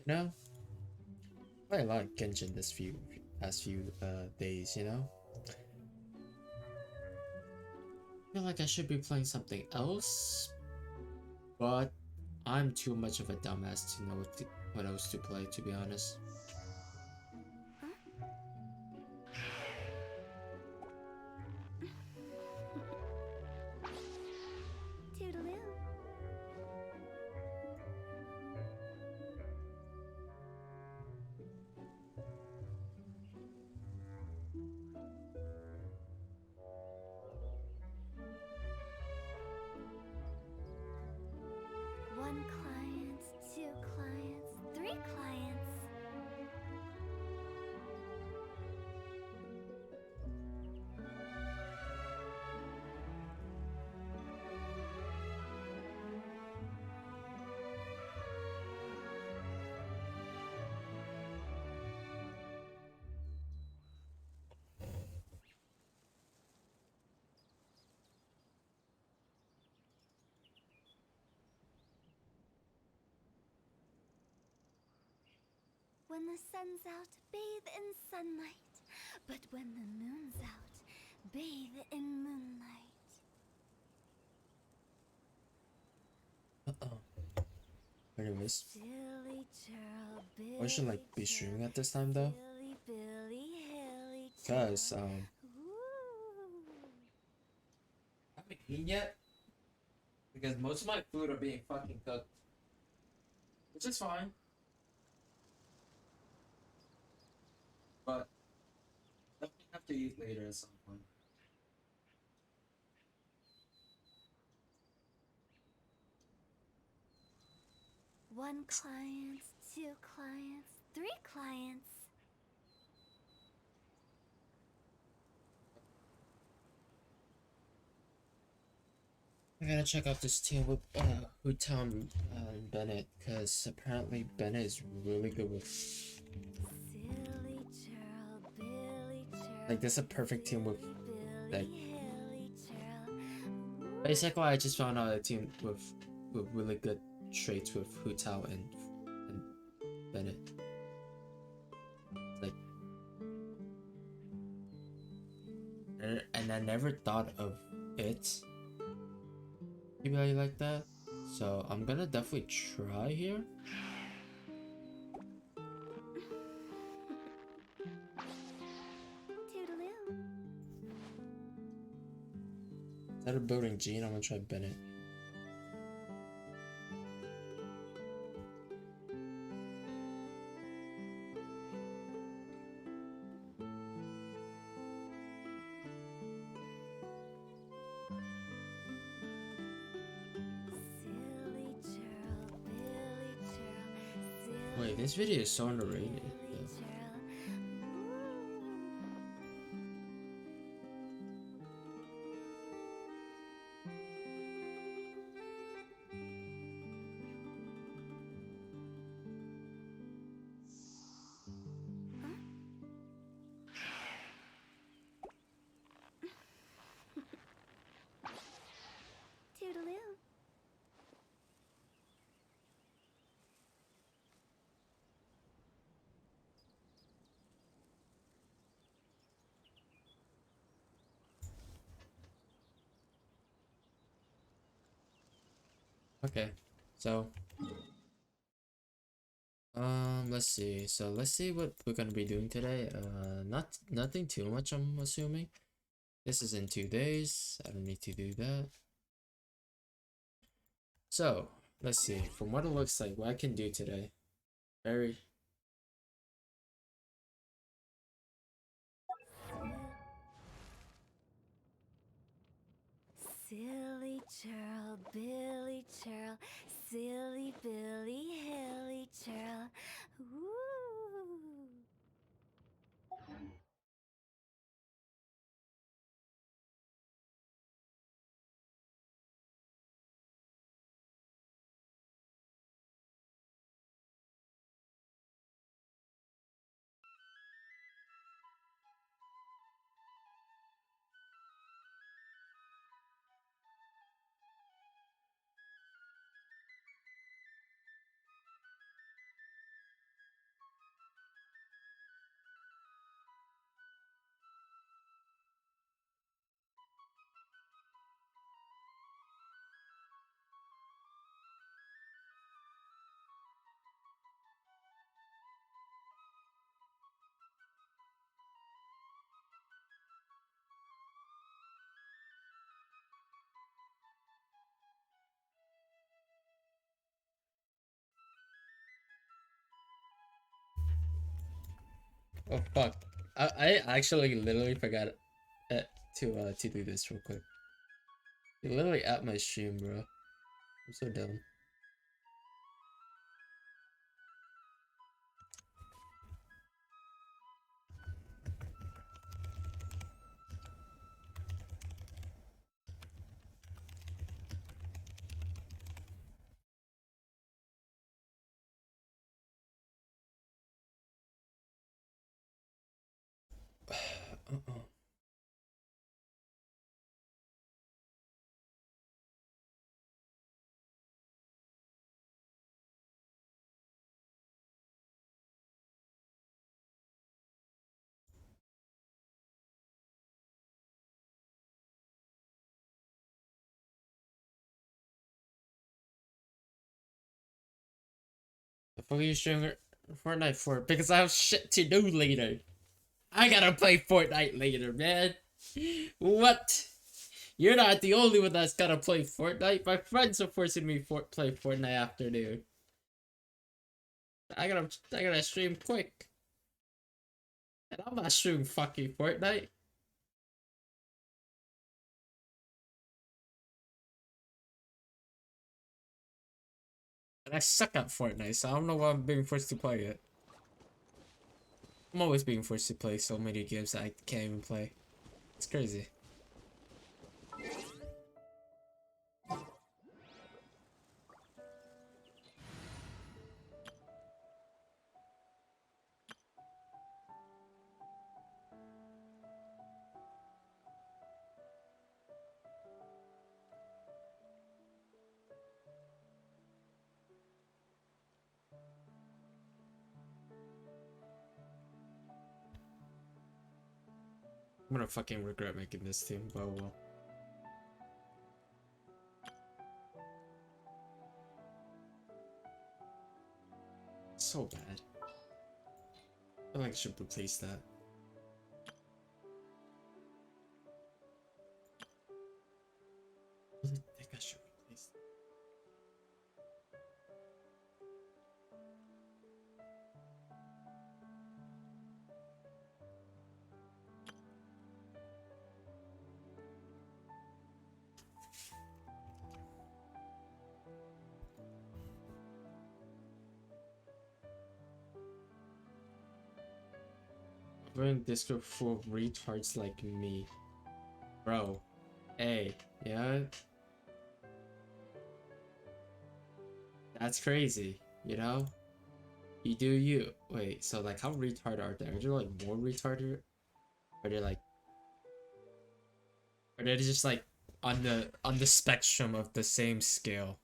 No, I like Genshin this few past few days. Feel like I should be playing something else, but I'm too much of a dumbass to know what else to play. To be honest. Toodaloo. One client, two clients, three clients. When the sun's out, bathe in sunlight. But when the moon's out, bathe in moonlight. Anyways, Billy Churl, I should Billy like be Churl, streaming at this time though, silly Billy Hilly cause Churl. Ooh. I haven't eaten yet because most of my food are being fucking cooked, which is fine. But definitely have to eat later at some point. One client, two clients, three clients. I gotta check out this team with Hutam and Bennett, because apparently Bennett is really good with. Silly churl, Billy churl. Like, this is a perfect team with. Like, Billy Hilly churl. basically, I just found out a team with really good traits with Hutao and Bennett. Like, and I never thought of it maybe like that. So I'm gonna definitely try here. Toodaloo. Instead of building Gene, I'm gonna try Bennett. Silly churl, Billy churl. Wait, this video is so underrated. Billy Yeah. churl. Toodaloo. Okay, so let's see. So let's see what we're gonna be doing today. Nothing too much. I'm assuming this is in 2 days. I don't need to do that. So let's see. From what it looks like, what I can do today. Very. Silly churl, Billy churl, silly Billy Hilly churl. Ooh. Oh fuck! I actually literally forgot uh, to do this real quick. You literally at my stream, bro. I'm so dumb. Uh-uh. The fuck are you streaming Fortnite for? Because I have shit to do later. I gotta play Fortnite later, man. What? You're not the only one that's gotta play Fortnite. My friends are forcing me to play Fortnite afternoon. I gotta stream quick. And I'm not streaming fucking Fortnite. And I suck at Fortnite, so I don't know why I'm being forced to play it. I'm always being forced to play so many games that I can't even play. It's crazy. I'm gonna fucking regret making this team, but well. So bad. I feel like I should replace that. I really think I should replace that. We're in Discord full of retards like me. Bro. Hey, yeah? That's crazy, you know? You do you. Wait, so like how retarded are they? Are they like more retarded? Are they like are they just like on the spectrum of the same scale?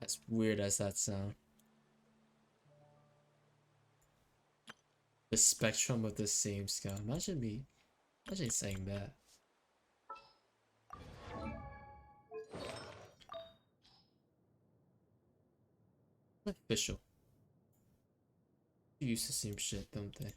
As weird as that sound. The spectrum of the same scale. Imagine saying that. Official. You use the same shit, don't they?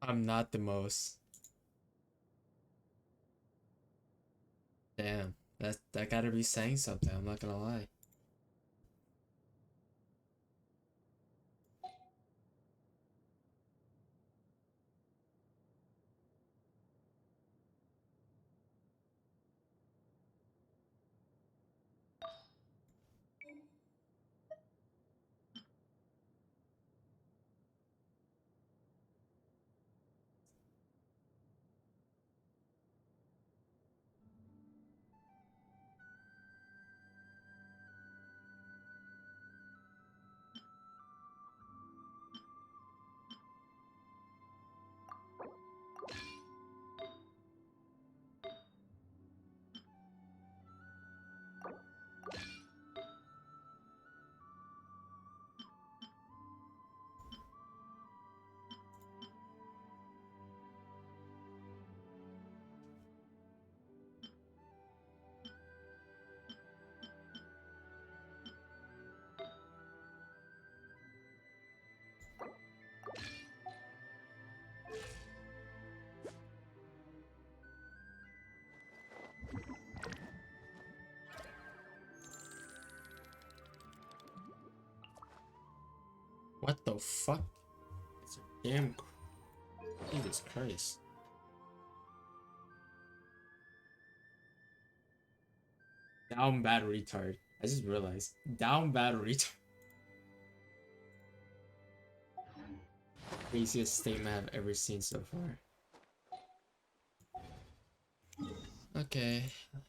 I'm not the most. Damn. That gotta be saying something, I'm not gonna lie. What the fuck? It's a damn. Jesus Christ. Down bad retard. I just realized. Down bad retard. Craziest statement I've ever seen so far. Okay.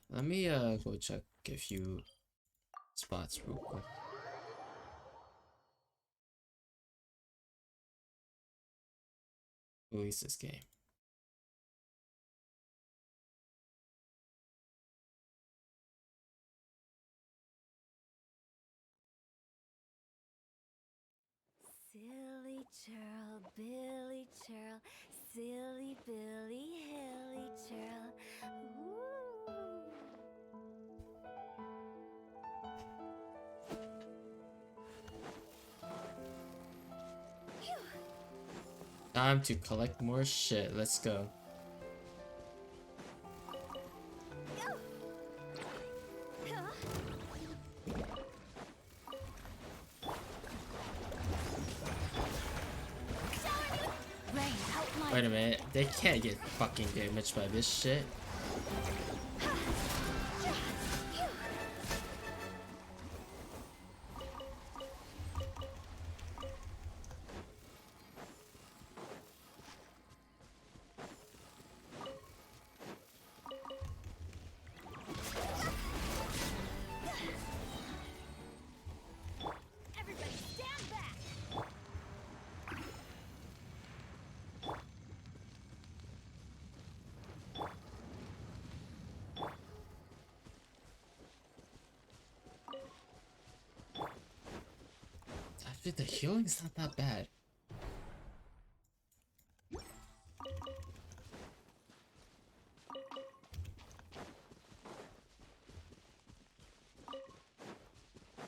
Let me go check a few spots real quick. Release this game. Silly churl, Billy churl, silly Billy, hilly churl. Ooh. Phew. Time to collect more shit. Let's go. Go. Huh? Rain, outline. Wait a minute. They can't get fucking damaged by this shit. Everybody stand back. Actually, the healing's not that bad.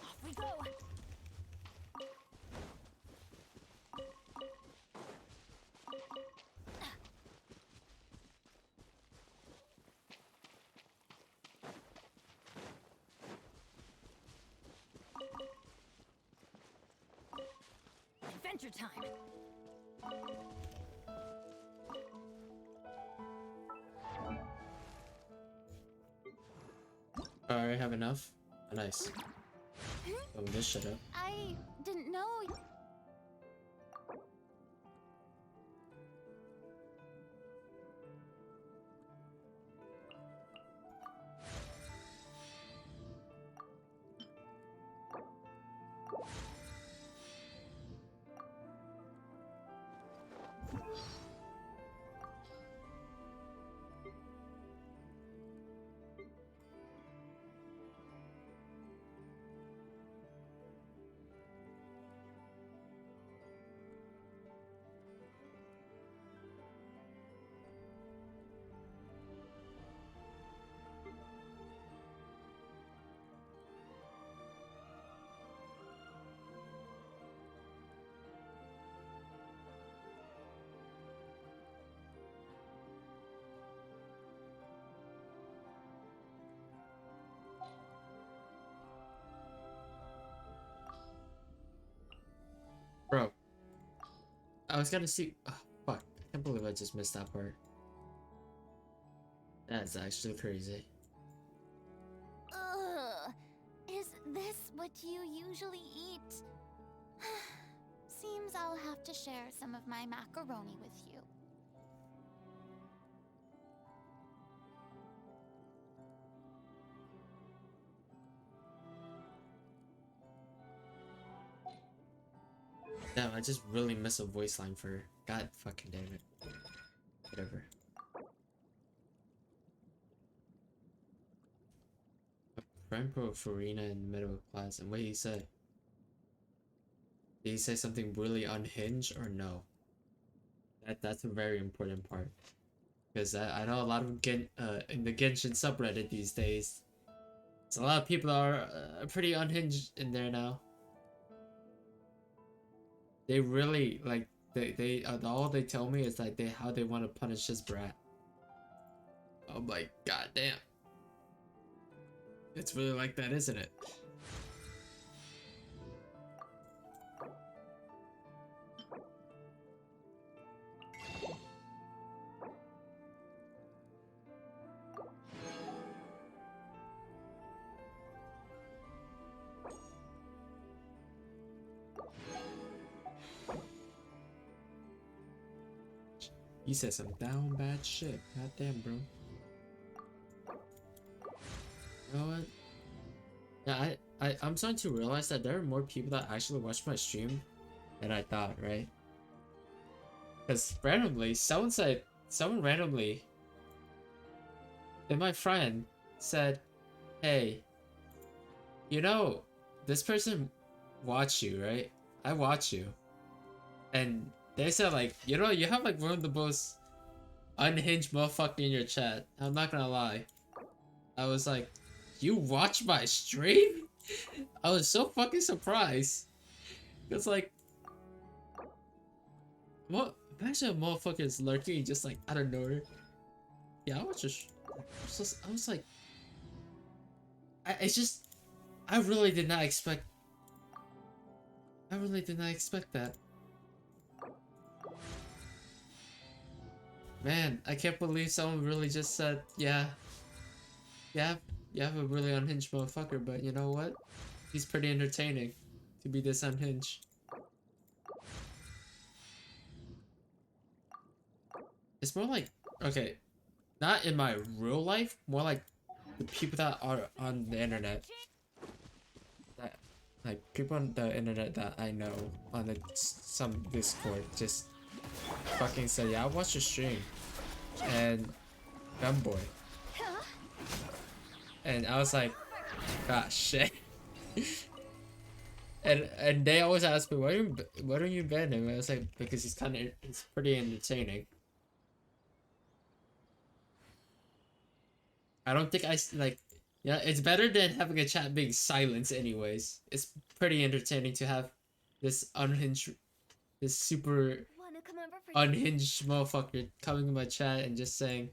Off we go. Adventure time. Alright, have enough? Oh, nice. Oh, this shit up. I didn't know. Bro. I was gonna see. Oh, fuck. I can't believe I just missed that part. That's actually crazy. Ugh. Is this what you usually eat? Seems I'll have to share some of my macaroni with you. Damn, I just really miss a voice line for her. God fucking damn it. Whatever. A friend broke Farina in the middle of class, and what did he say? Did he say something really unhinged or no? That's a very important part. Because I know a lot of in the Genshin subreddit these days, so a lot of people are pretty unhinged in there now. They really like all they tell me is like how they want to punish this brat. I'm like, god damn. It's really like that, isn't it? You said some down bad shit. God damn, bro. You know what? Yeah, I'm starting to realize that there are more people that actually watch my stream than I thought, right? Because randomly, someone randomly, and my friend said, hey, you know, this person watch you, right? I watch you. And they said like, you know, you have like one of the most unhinged motherfucker in your chat. I'm not gonna lie. I was like, you watch my stream? I was so fucking surprised. It's like, what? Imagine a motherfucker is lurking just like out of nowhere. Yeah, I was just, I was like, it's just, I really did not expect. I really did not expect that. Man, I can't believe someone really just said, yeah, yeah, you have a really unhinged motherfucker, but you know what? He's pretty entertaining to be this unhinged. It's more like, okay, not in my real life, more like the people that are on the internet. That, like, people on the internet that I know on some Discord just fucking say, yeah, I watched your stream. And Gunboy. And I was like, ah, shit. And they always ask me, why don't you ban him? And I was like, because he's pretty entertaining. I don't think like, yeah, it's better than having a chat being silence anyways. It's pretty entertaining to have this this super unhinged motherfucker coming in my chat and just saying,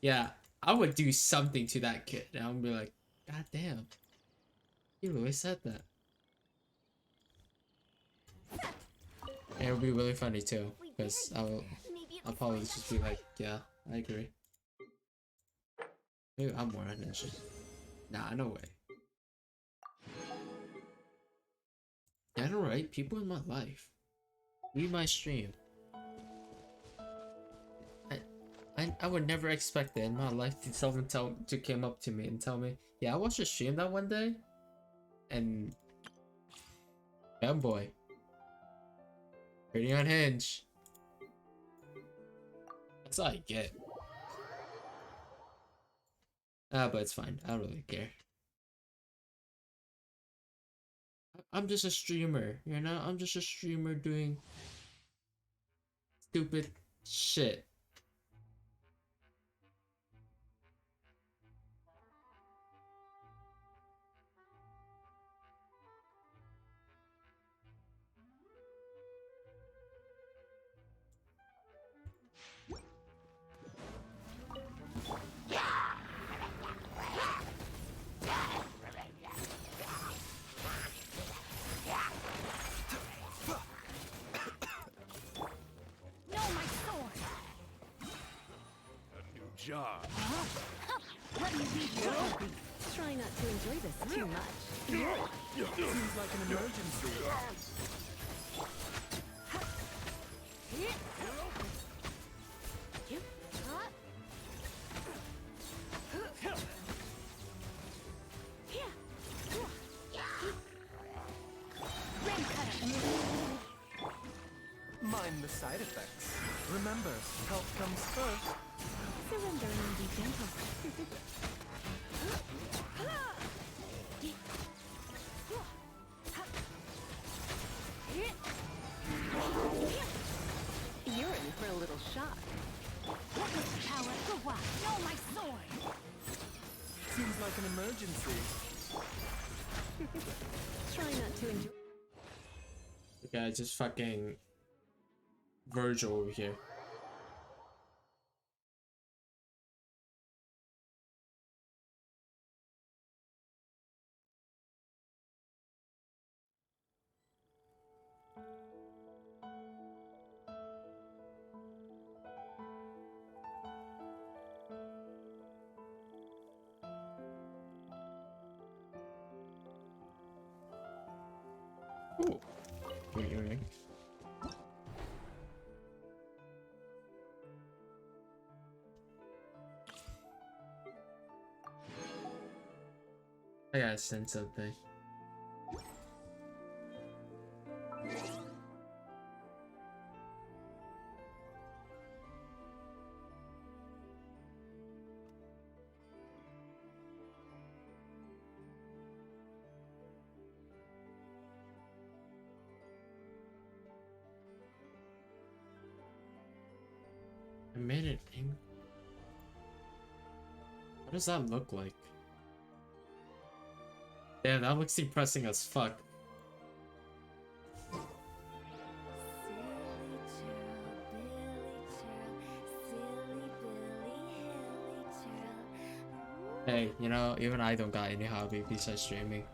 yeah, I would do something to that kid. And I'm be like, god damn, he really said that. And it would be really funny too, because I'll probably just be like, yeah, I agree. Maybe I'm more unhinged. Nah, no way. Yeah, I know, right? People in my life. Read my stream. I would never expect that in my life to someone to come up to me and tell me, yeah, I watched a stream that one day, and yeah, boy, pretty unhinged. That's all I get. But it's fine. I don't really care. I'm just a streamer, you know? I'm just a streamer doing stupid shit. Job. Let me be your Try not to enjoy this too much. Seems like an emergency. Mind the side effects. Remember, health comes first. Surrender and be gentle. You're in for a little shock. What was the power for what? No, my sword! Seems like an emergency. Try not to enjoy. The guy just fucking Virgil over here. Ooh. Wait. I gotta send something. I made it. What does that look like? Damn, that looks depressing as fuck. Hey, you know, even I don't got any hobby besides streaming.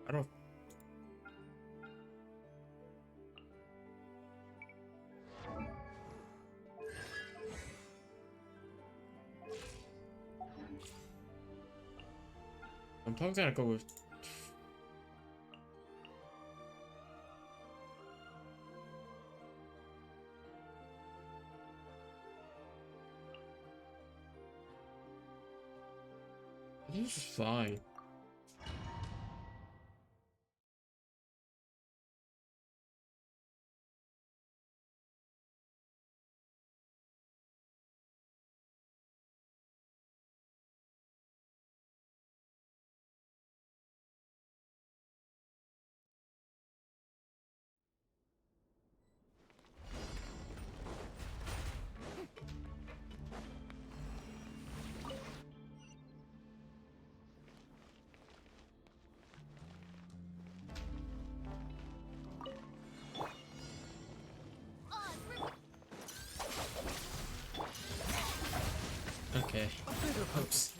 I don't. I'm probably gonna go with. This is fine. Okay. Oops.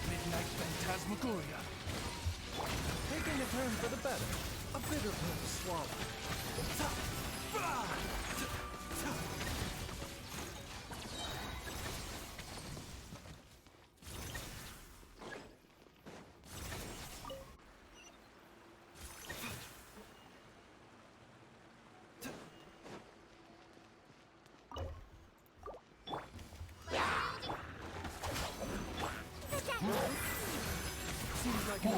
Midnight Phantasmagoria. Taking a turn for the better. A bitter pill to swallow. Seems like an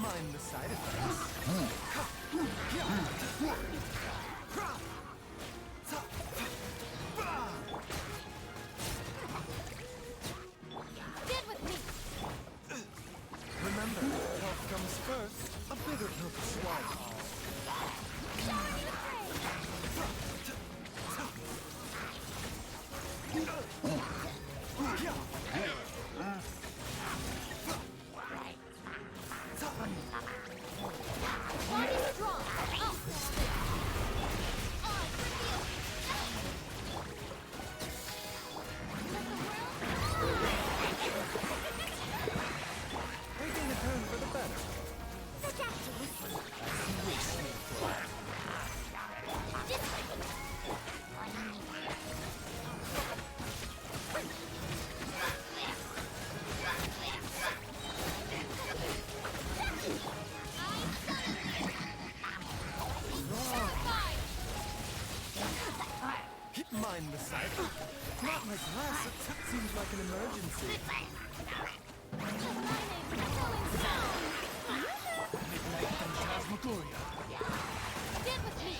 mind the side effects. Get with me! Remember, health comes first. A bitter pill to swallow. like an emergency. Midnight Phantasmagoria. Get with me!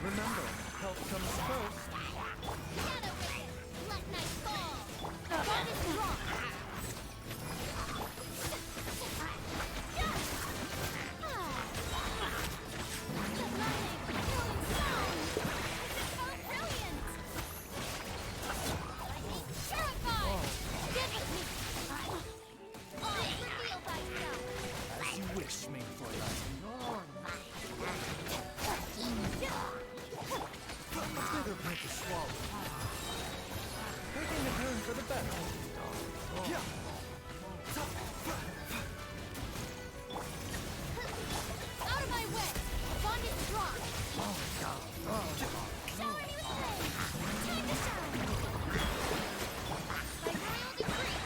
Remember, health comes first. Shadow Wizard, let night fall! The bond is wrong! The lightning, killing stone! This is so brilliant! Lightning terrified! Get with me! Reveal thyself! As you wish, main Fräulein. A bitter pill to swallow. Taking a turn for the better. Yeah. Out of my way! Bond is strong! Shower me with flame! Time to shine! By royal decree!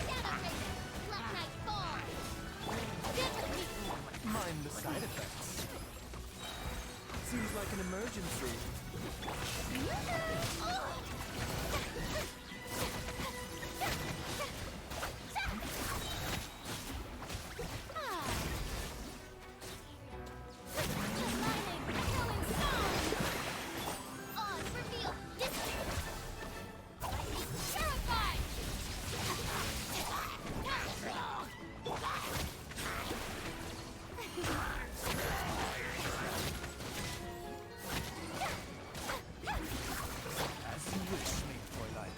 Shadow Wizard, let night fall! Get with me! Mind the side effects. Seems like an emergency. Lightning, killing stone! Odds reveal distance! Lightning terrified! As you wish, main Fräulein.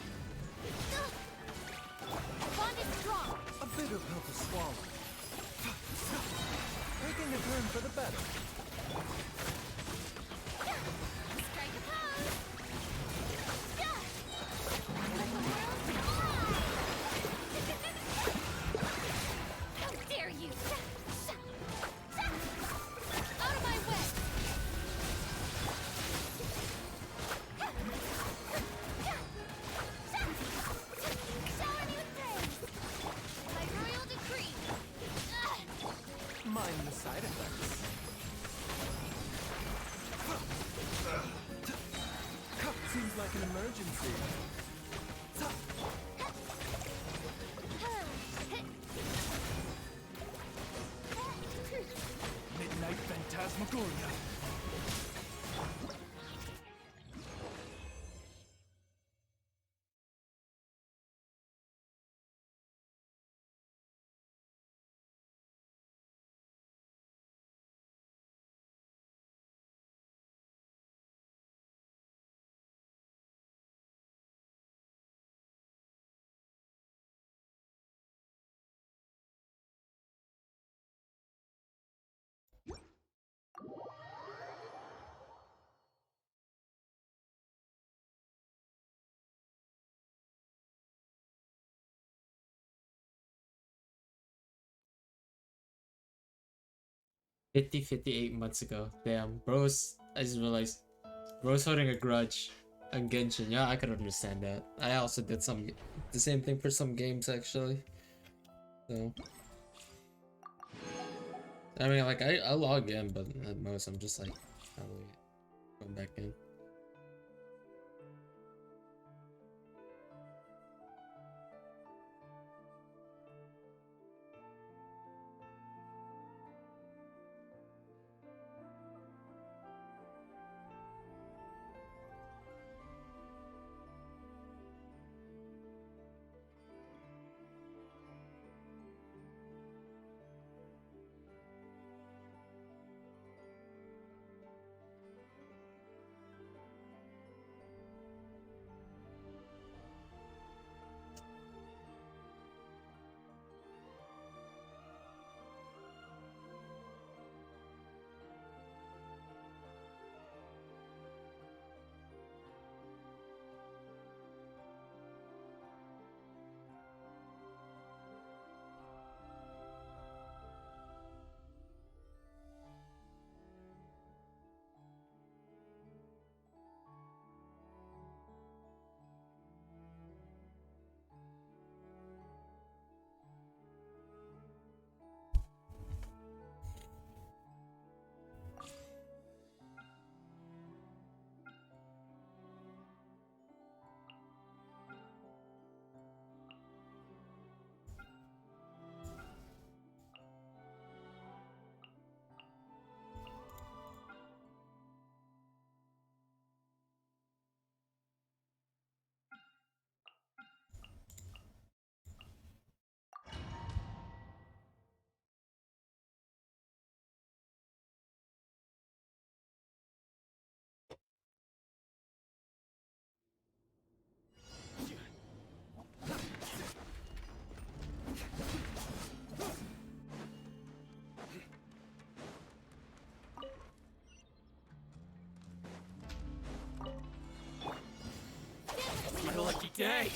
Bond is strong! A bitter pill to swallow. Taking a turn for the better. Strike a pose! Let the world fly! How dare you! Out of my way! Shower me with praise! By royal decree! Mind the side effects. Seems like an emergency. Midnight Phantasmagoria. Fifty-eight months ago. Damn, bros. I just realized bro's holding a grudge on Genshin. Yeah, I could understand that. I also did the same thing for some games actually. So, I mean, like I log in, but at most I'm just like probably going back in. day!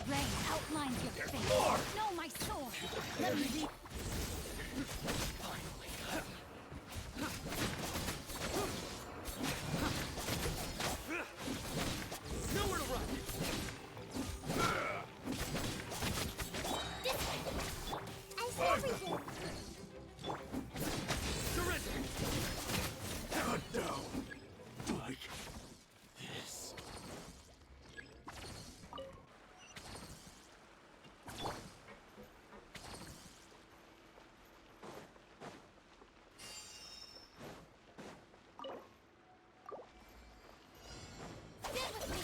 Rain outlines your face. More! No, my sword. Let me read. Nowhere to run! I see everything. Surrender! Cut down! Like this. Stand with me.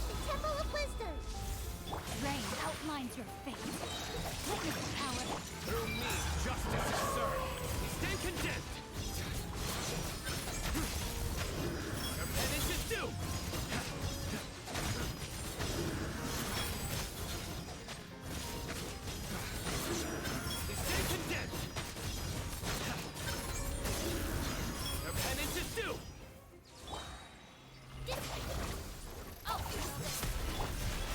The Temple of Wisdom. Rain outlines your face. Witness the power. Through me, justice is served. Stand condemned. Your penance is due. Stand condemned. Your penance is due. Oh,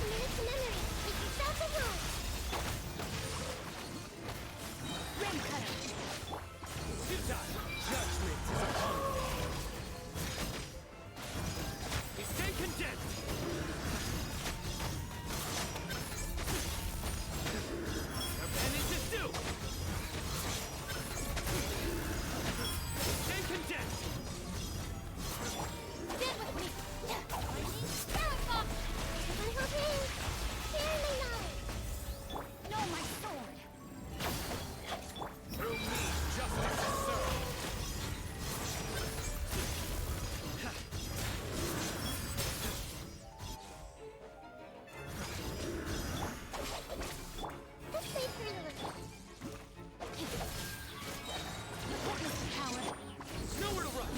commit to memory. Make yourself a home. Rain cutter. Futile. Judgment is upon you. Stand condemned. Your penance is due. Stand condemned. Stand with me. Spirit Box. My hope is. Hear me now. No, my sword. Through me, justice is served. Just wait for your little. Witness the power. Nowhere to run.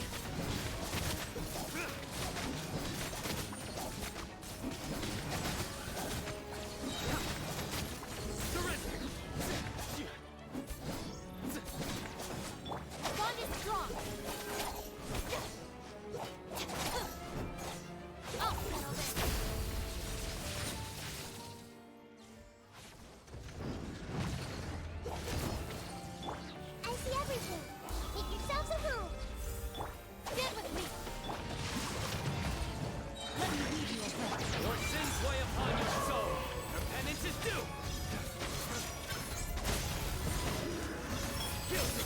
Surrender. Bond is strong. I'll settle this. I see everything. Make yourselves a home. Stand with me. Let me lead you away. Your sins weigh upon your soul. Your penance is due. Guilty.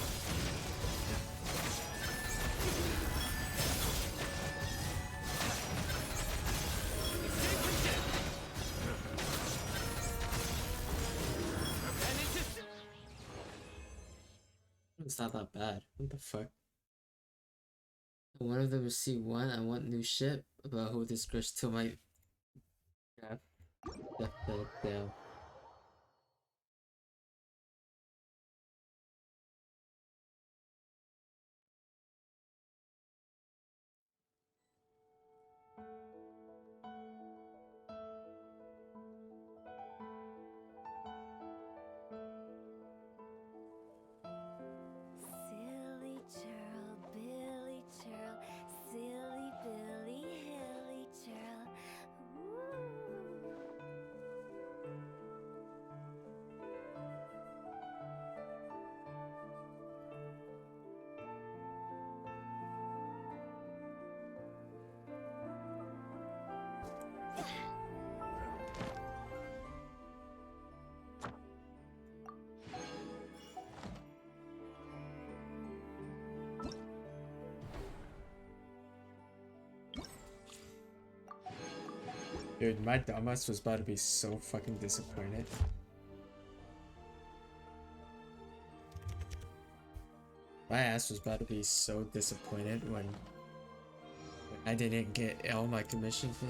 Stand condemned. Your penance is due. It's not that bad. What the fuck? One of them received one. I want new ship. About who this grudge till my deathbed down. Silly churl, Billy churl, silly Billy, hilly churl. Dude, my dumbass was about to be so fucking disappointed. My ass was about to be so disappointed when I didn't get all my commission fee.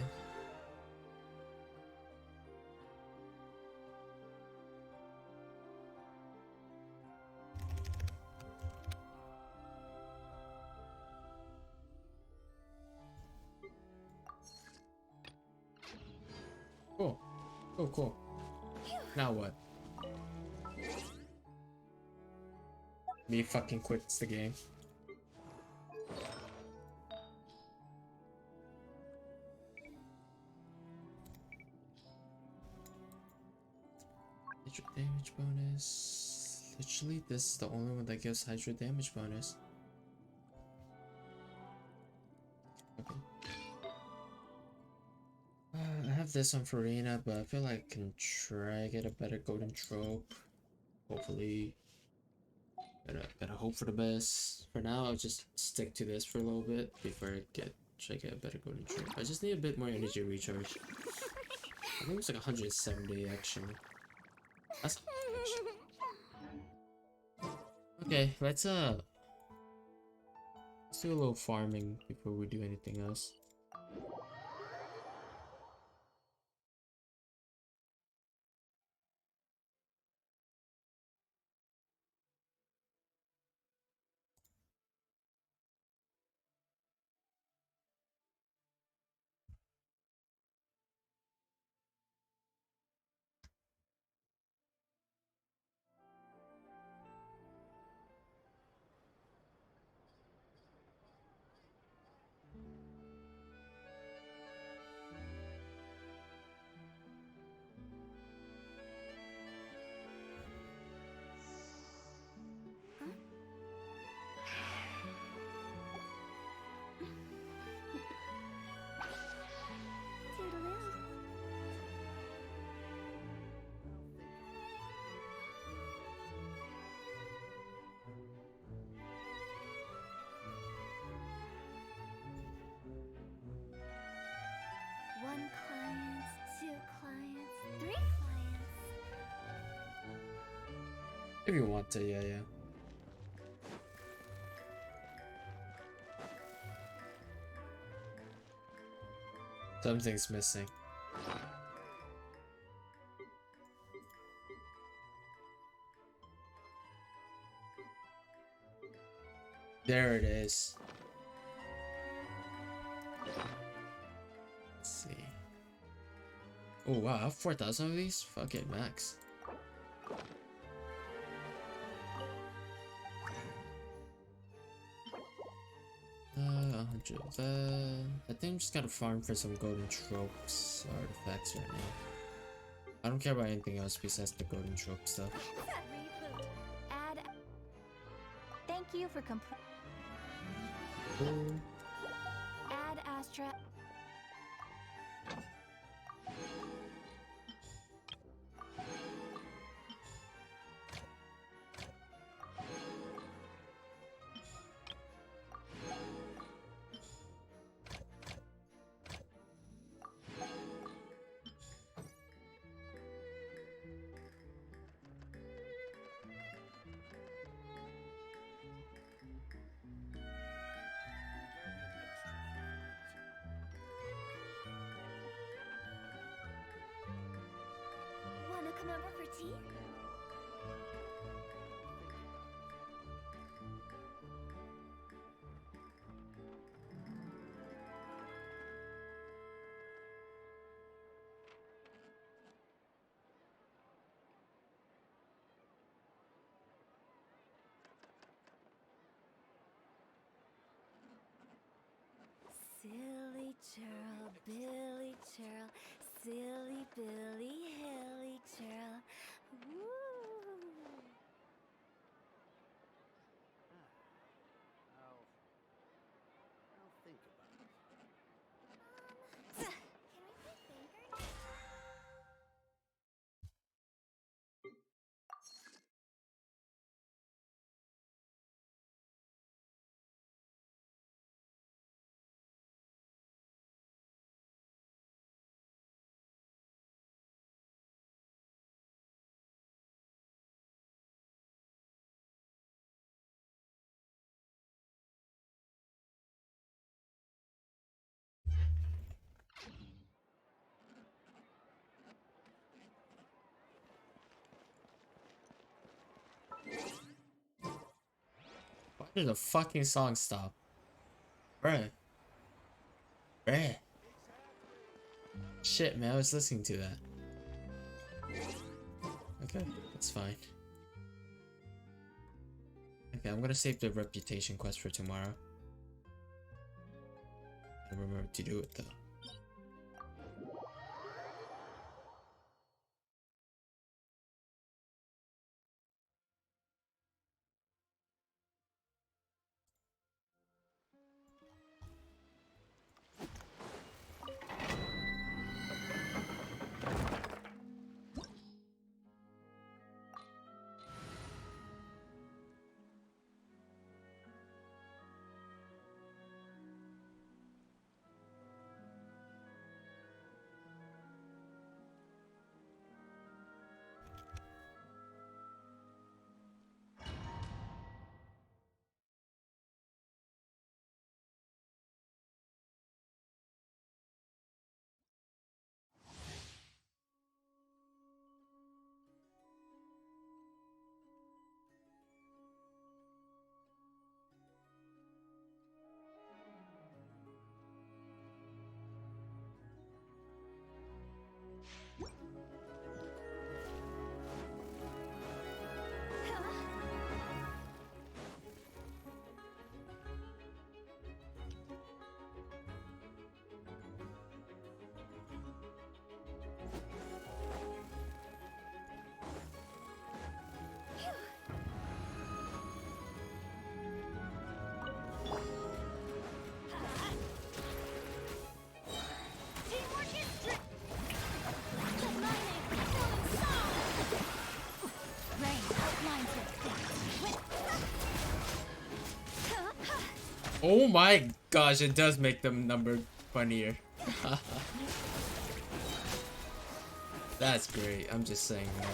Cool. Cool, cool. Now what? Me fucking quits the game. Hydro damage bonus. Literally, this is the only one that gives hydro damage bonus. Okay. I have this on Farina, but I feel like I can try get a better golden trope. Hopefully. Gotta hope for the best. For now, I'll just stick to this for a little bit before I try to get a better golden trope. I just need a bit more energy recharge. I think it's like 170 actually. That's not much. Okay, let's do a little farming before we do anything else. Toodaloo. One client, two clients, three clients. If you want to, yeah. Something's missing. There it is. Let's see. Oh wow, I have 4,000 of these? Fuck it, max. 100 of that. I think I'm just gonna farm for some golden tropes artifacts right now. I don't care about anything else besides the golden trope stuff. Reboot. Add. Thank you for complete. Ooh. Add Astra. Wanna come over for tea? Silly churl, Billy churl, silly Billy, hilly churl. Woo! I'll think about it. Can we play fingers? Why did the fucking song stop? Bruh. Bruh. Shit, man, I was listening to that. Okay, that's fine. Okay, I'm gonna save the reputation quest for tomorrow. I remember to do it though. Oh my gosh, it does make the number funnier. That's great. I'm just saying that.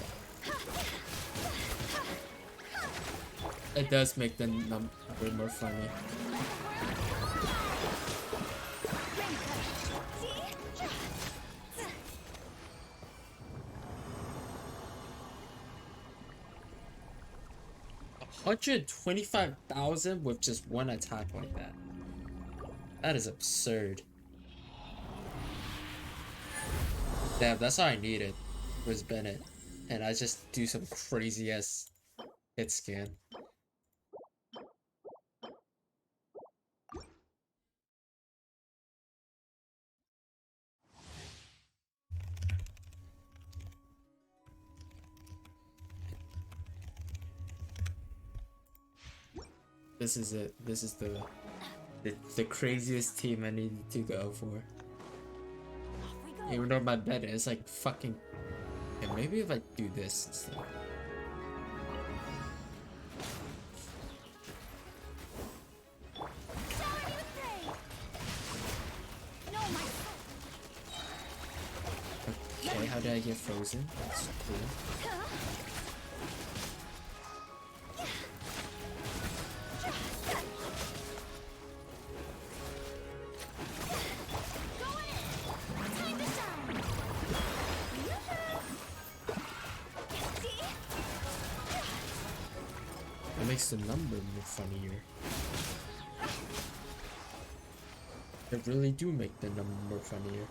It does make the number more funny. $125,000 with just one attack like that. That is absurd. Damn, that's all I needed was Bennett. And I just do some crazy ass hit scan. This is it. This is the craziest team I needed to go for. Even though my bet is like fucking. Yeah, maybe if I do this instead. Okay, how did I get frozen? That's cool. That makes the number more funnier. They really do make the number more funnier.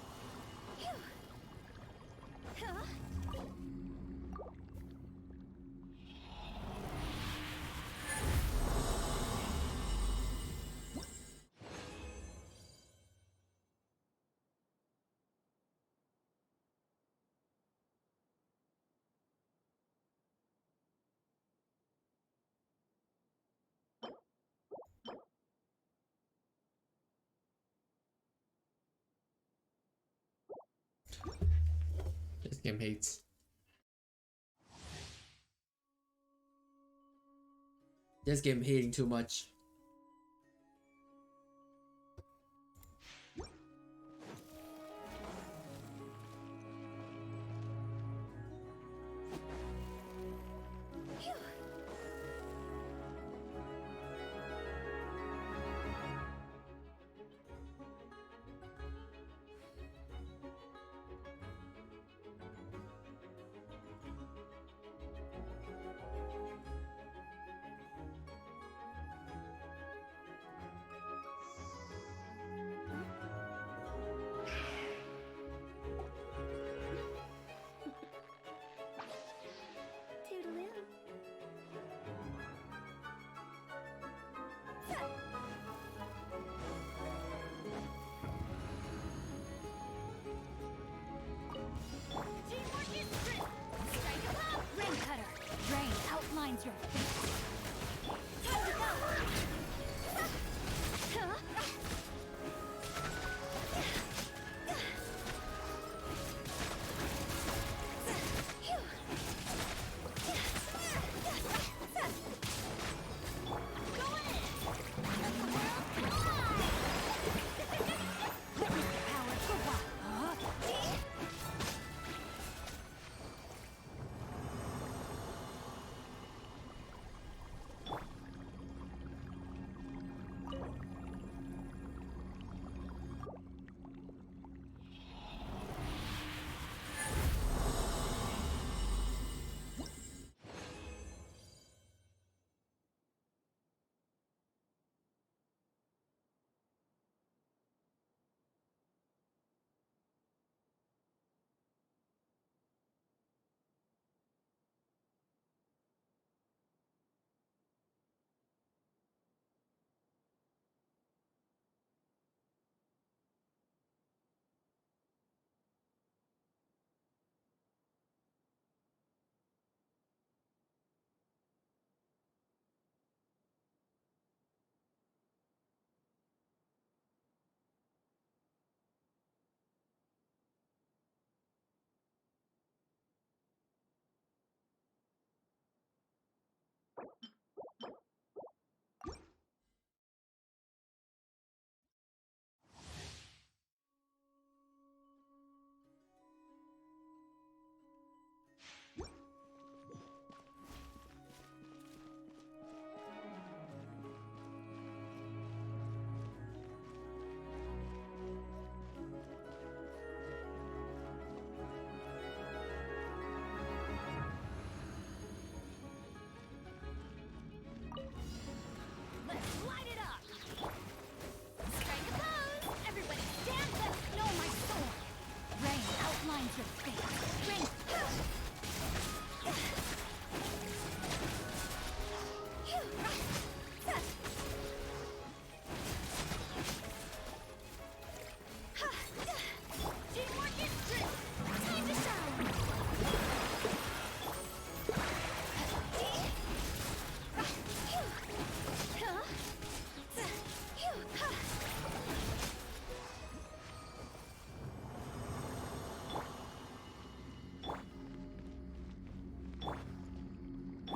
This game hates. This game hating too much. Toodaloo. Teamwork is strength. Strike a pop. Rain cutter. Rain outlines your face. Time to go.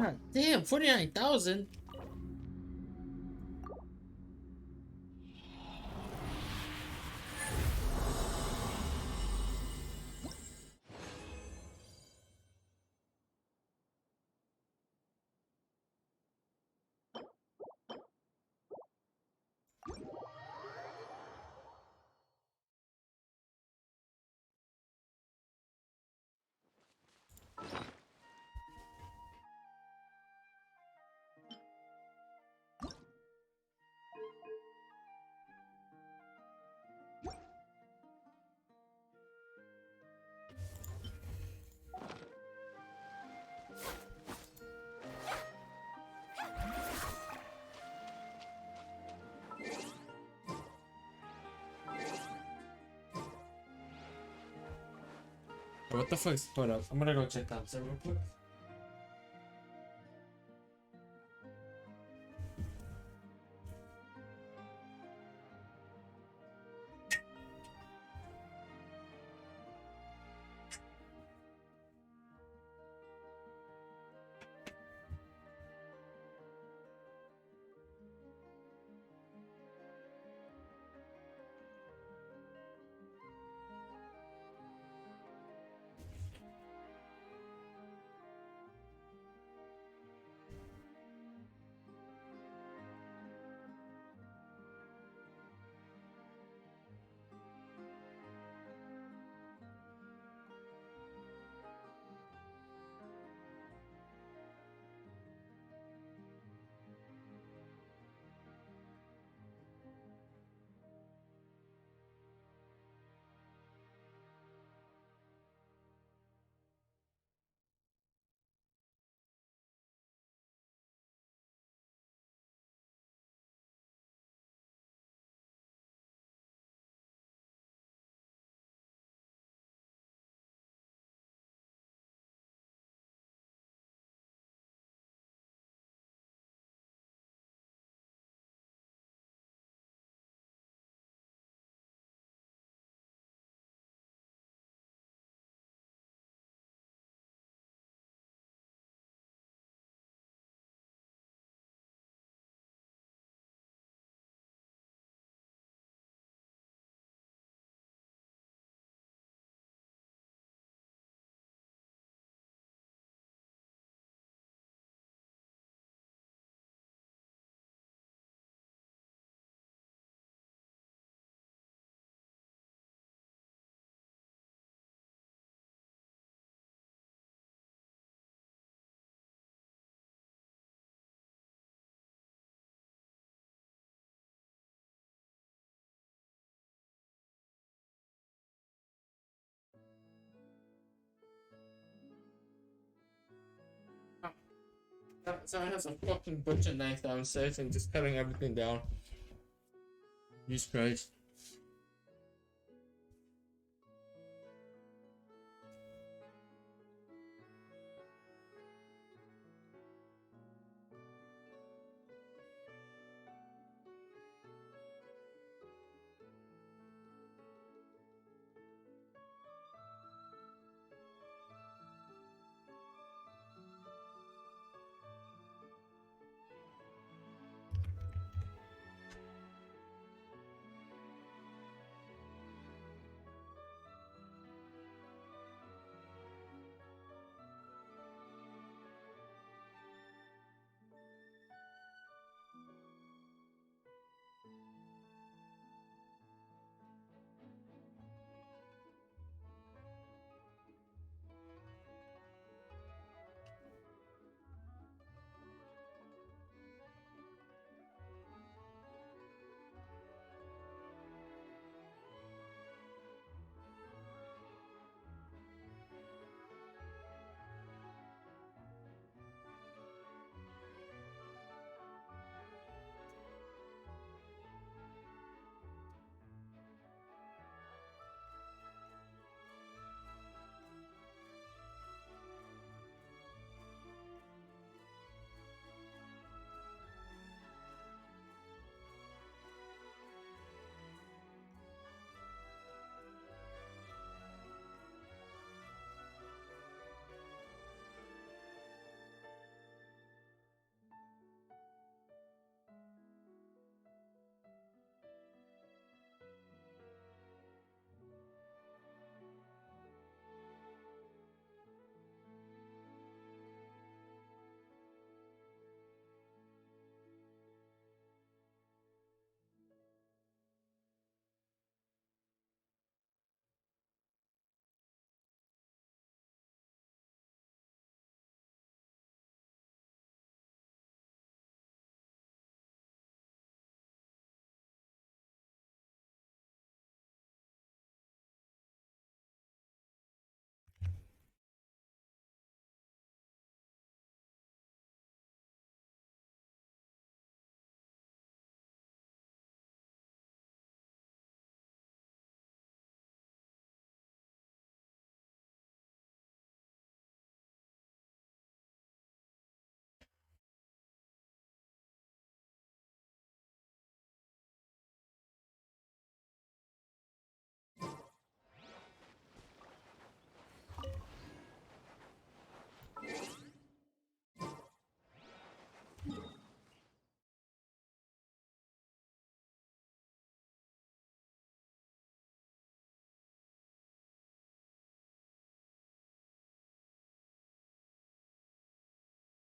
God damn, 49,000. What the fuck's put up? I'm gonna go check that out real quick. So I have a fucking butcher knife downstairs and just cutting everything down. Jesus Christ.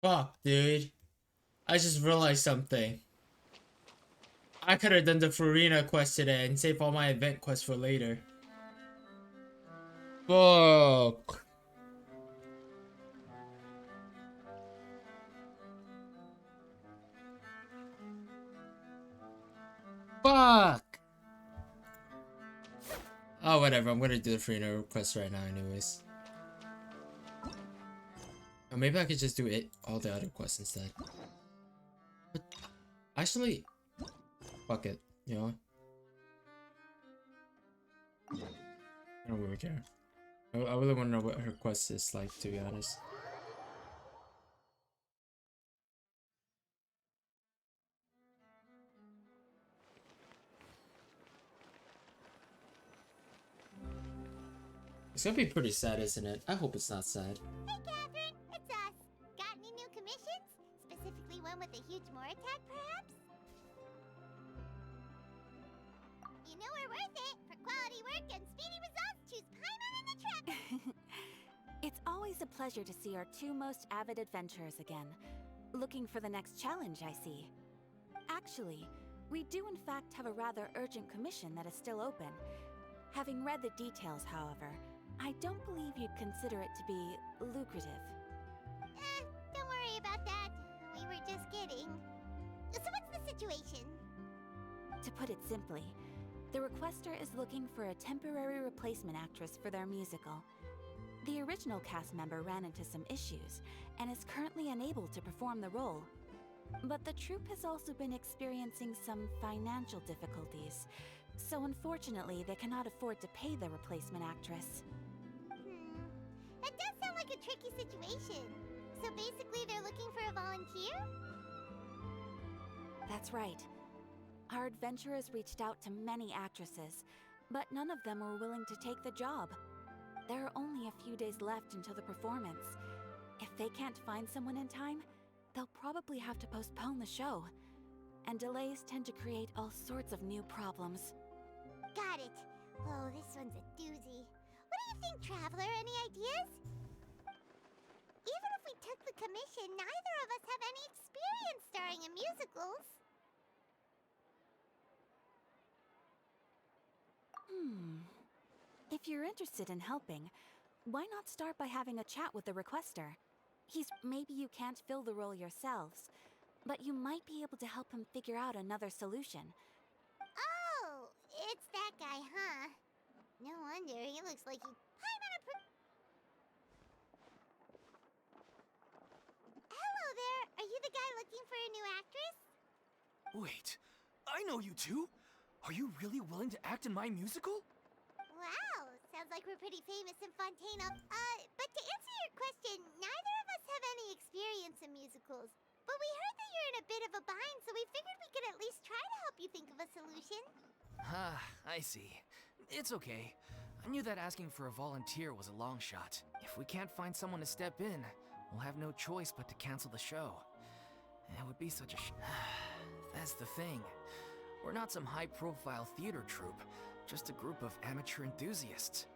Fuck, dude. I just realized something. I could have done the Farina quest today and save all my event quests for later. Fuck. Fuck. Oh, whatever. I'm gonna do the Farina quest right now anyways. Or maybe I could just do it, all the other quests instead. But actually, fuck it, you know? I don't really care. I really want to know what her quest is like, to be honest. It's gonna be pretty sad, isn't it? I hope it's not sad. Hey, Catherine, it's us. Got any new commissions? Specifically one with a huge more attack, perhaps? You know we're worth it. For quality work and speedy results, choose Paimon and the Trap. It's always a pleasure to see our two most avid adventurers again. Looking for the next challenge, I see. Actually, we do in fact have a rather urgent commission that is still open. Having read the details, however, I don't believe you'd consider it to be lucrative. Don't worry about that. We were just kidding. So what's the situation? To put it simply, the requester is looking for a temporary replacement actress for their musical. The original cast member ran into some issues and is currently unable to perform the role. But the troupe has also been experiencing some financial difficulties, so unfortunately they cannot afford to pay the replacement actress. That does sound like a tricky situation. So basically they're looking for a volunteer? That's right. Our adventurers reached out to many actresses, but none of them were willing to take the job. There are only a few days left until the performance. If they can't find someone in time, they'll probably have to postpone the show. And delays tend to create all sorts of new problems. Got it. Oh, this one's a doozy. What do you think, Traveler? Any ideas? Even if we took the commission, neither of us have any experience starring in musicals. If you're interested in helping, why not start by having a chat with the requester? Maybe you can't fill the role yourselves, but you might be able to help him figure out another solution. Oh, it's that guy, huh? No wonder, he looks like he... Hello there, are you the guy looking for a new actress? Wait, I know you two. Are you really willing to act in my musical? Wow, sounds like we're pretty famous in Fontana. But to answer your question, neither of us have any experience in musicals. But we heard that you're in a bit of a bind, so we figured we could at least try to help you think of a solution. Ah, I see. It's okay. I knew that asking for a volunteer was a long shot. If we can't find someone to step in, we'll have no choice but to cancel the show. It would be such a That's the thing. We're not some high-profile theater troupe, just a group of amateur enthusiasts.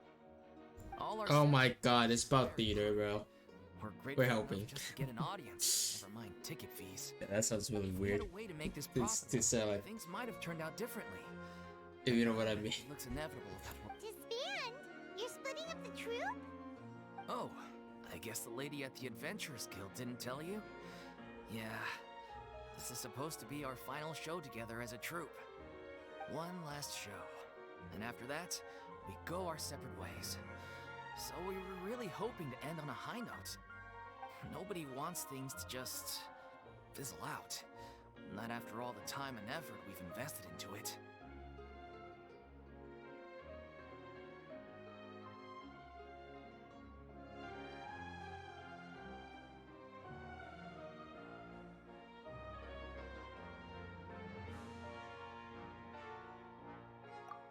All our Oh my god, it's about theater, bro. We're helping. just to get an audience, never mind ticket fees. Yeah, that sounds really If we weird. had a way to make this To profitable, say like, things might have turned out differently. if you know what I mean. It looks inevitable that we'll... Disband? You're splitting up the troupe? Oh, I guess the lady at the Adventurers Guild didn't tell you? Yeah, this is supposed to be our final show together as a troupe. One last show. And after that, we go our separate ways. So we were really hoping to end on a high note. Nobody wants things to just fizzle out. Not after all the time and effort we've invested into it.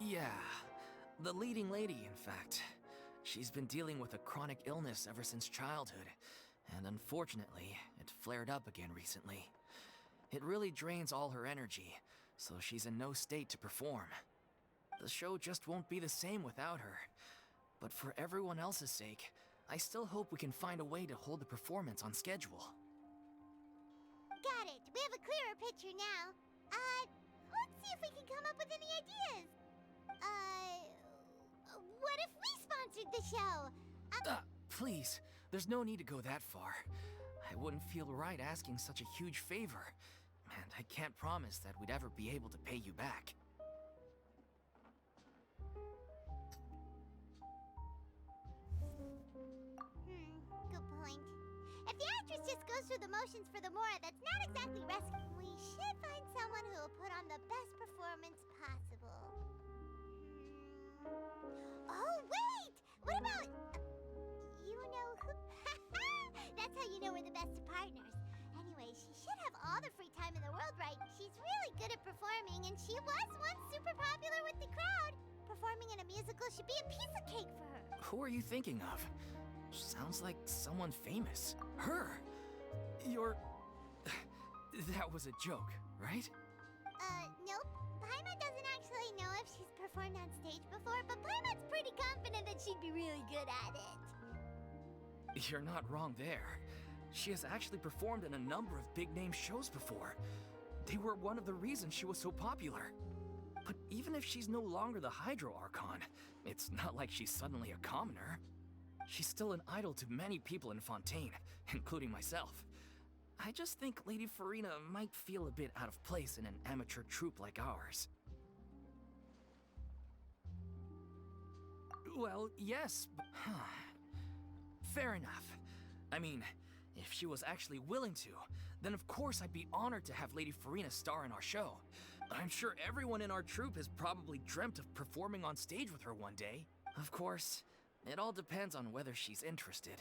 Yeah, the leading lady, in fact. She's been dealing with a chronic illness ever since childhood, and unfortunately, it flared up again recently. It really drains all her energy, so she's in no state to perform. The show just won't be the same without her. But for everyone else's sake, I still hope we can find a way to hold the performance on schedule. Got it. We have a clearer picture now. Let's see if we can come up with any ideas. What if we sponsored the show? Please, there's no need to go that far. I wouldn't feel right asking such a huge favor. And I can't promise that we'd ever be able to pay you back. Good point. If the actress just goes through the motions for the Mora, that's not exactly rescue. We should find someone who will put on the best performance possible. Oh, wait! What about... you know who... That's how you know we're the best of partners. Anyway, she should have all the free time in the world, right? She's really good at performing, and she was once super popular with the crowd. Performing in a musical should be a piece of cake for her. Who are you thinking of? Sounds like someone famous. Her! You're... That was a joke, right? Nope. Paimon doesn't actually know if she's performed on stage before, but Paimon's pretty confident that she'd be really good at it. You're not wrong there. She has actually performed in a number of big-name shows before. They were one of the reasons she was so popular. But even if she's no longer the Hydro Archon, it's not like she's suddenly a commoner. She's still an idol to many people in Fontaine, including myself. I just think Lady Farina might feel a bit out of place in an amateur troupe like ours. Well, yes, but... Fair enough. I mean, if she was actually willing to, then of course I'd be honored to have Lady Farina star in our show. I'm sure everyone in our troupe has probably dreamt of performing on stage with her one day. Of course, it all depends on whether she's interested.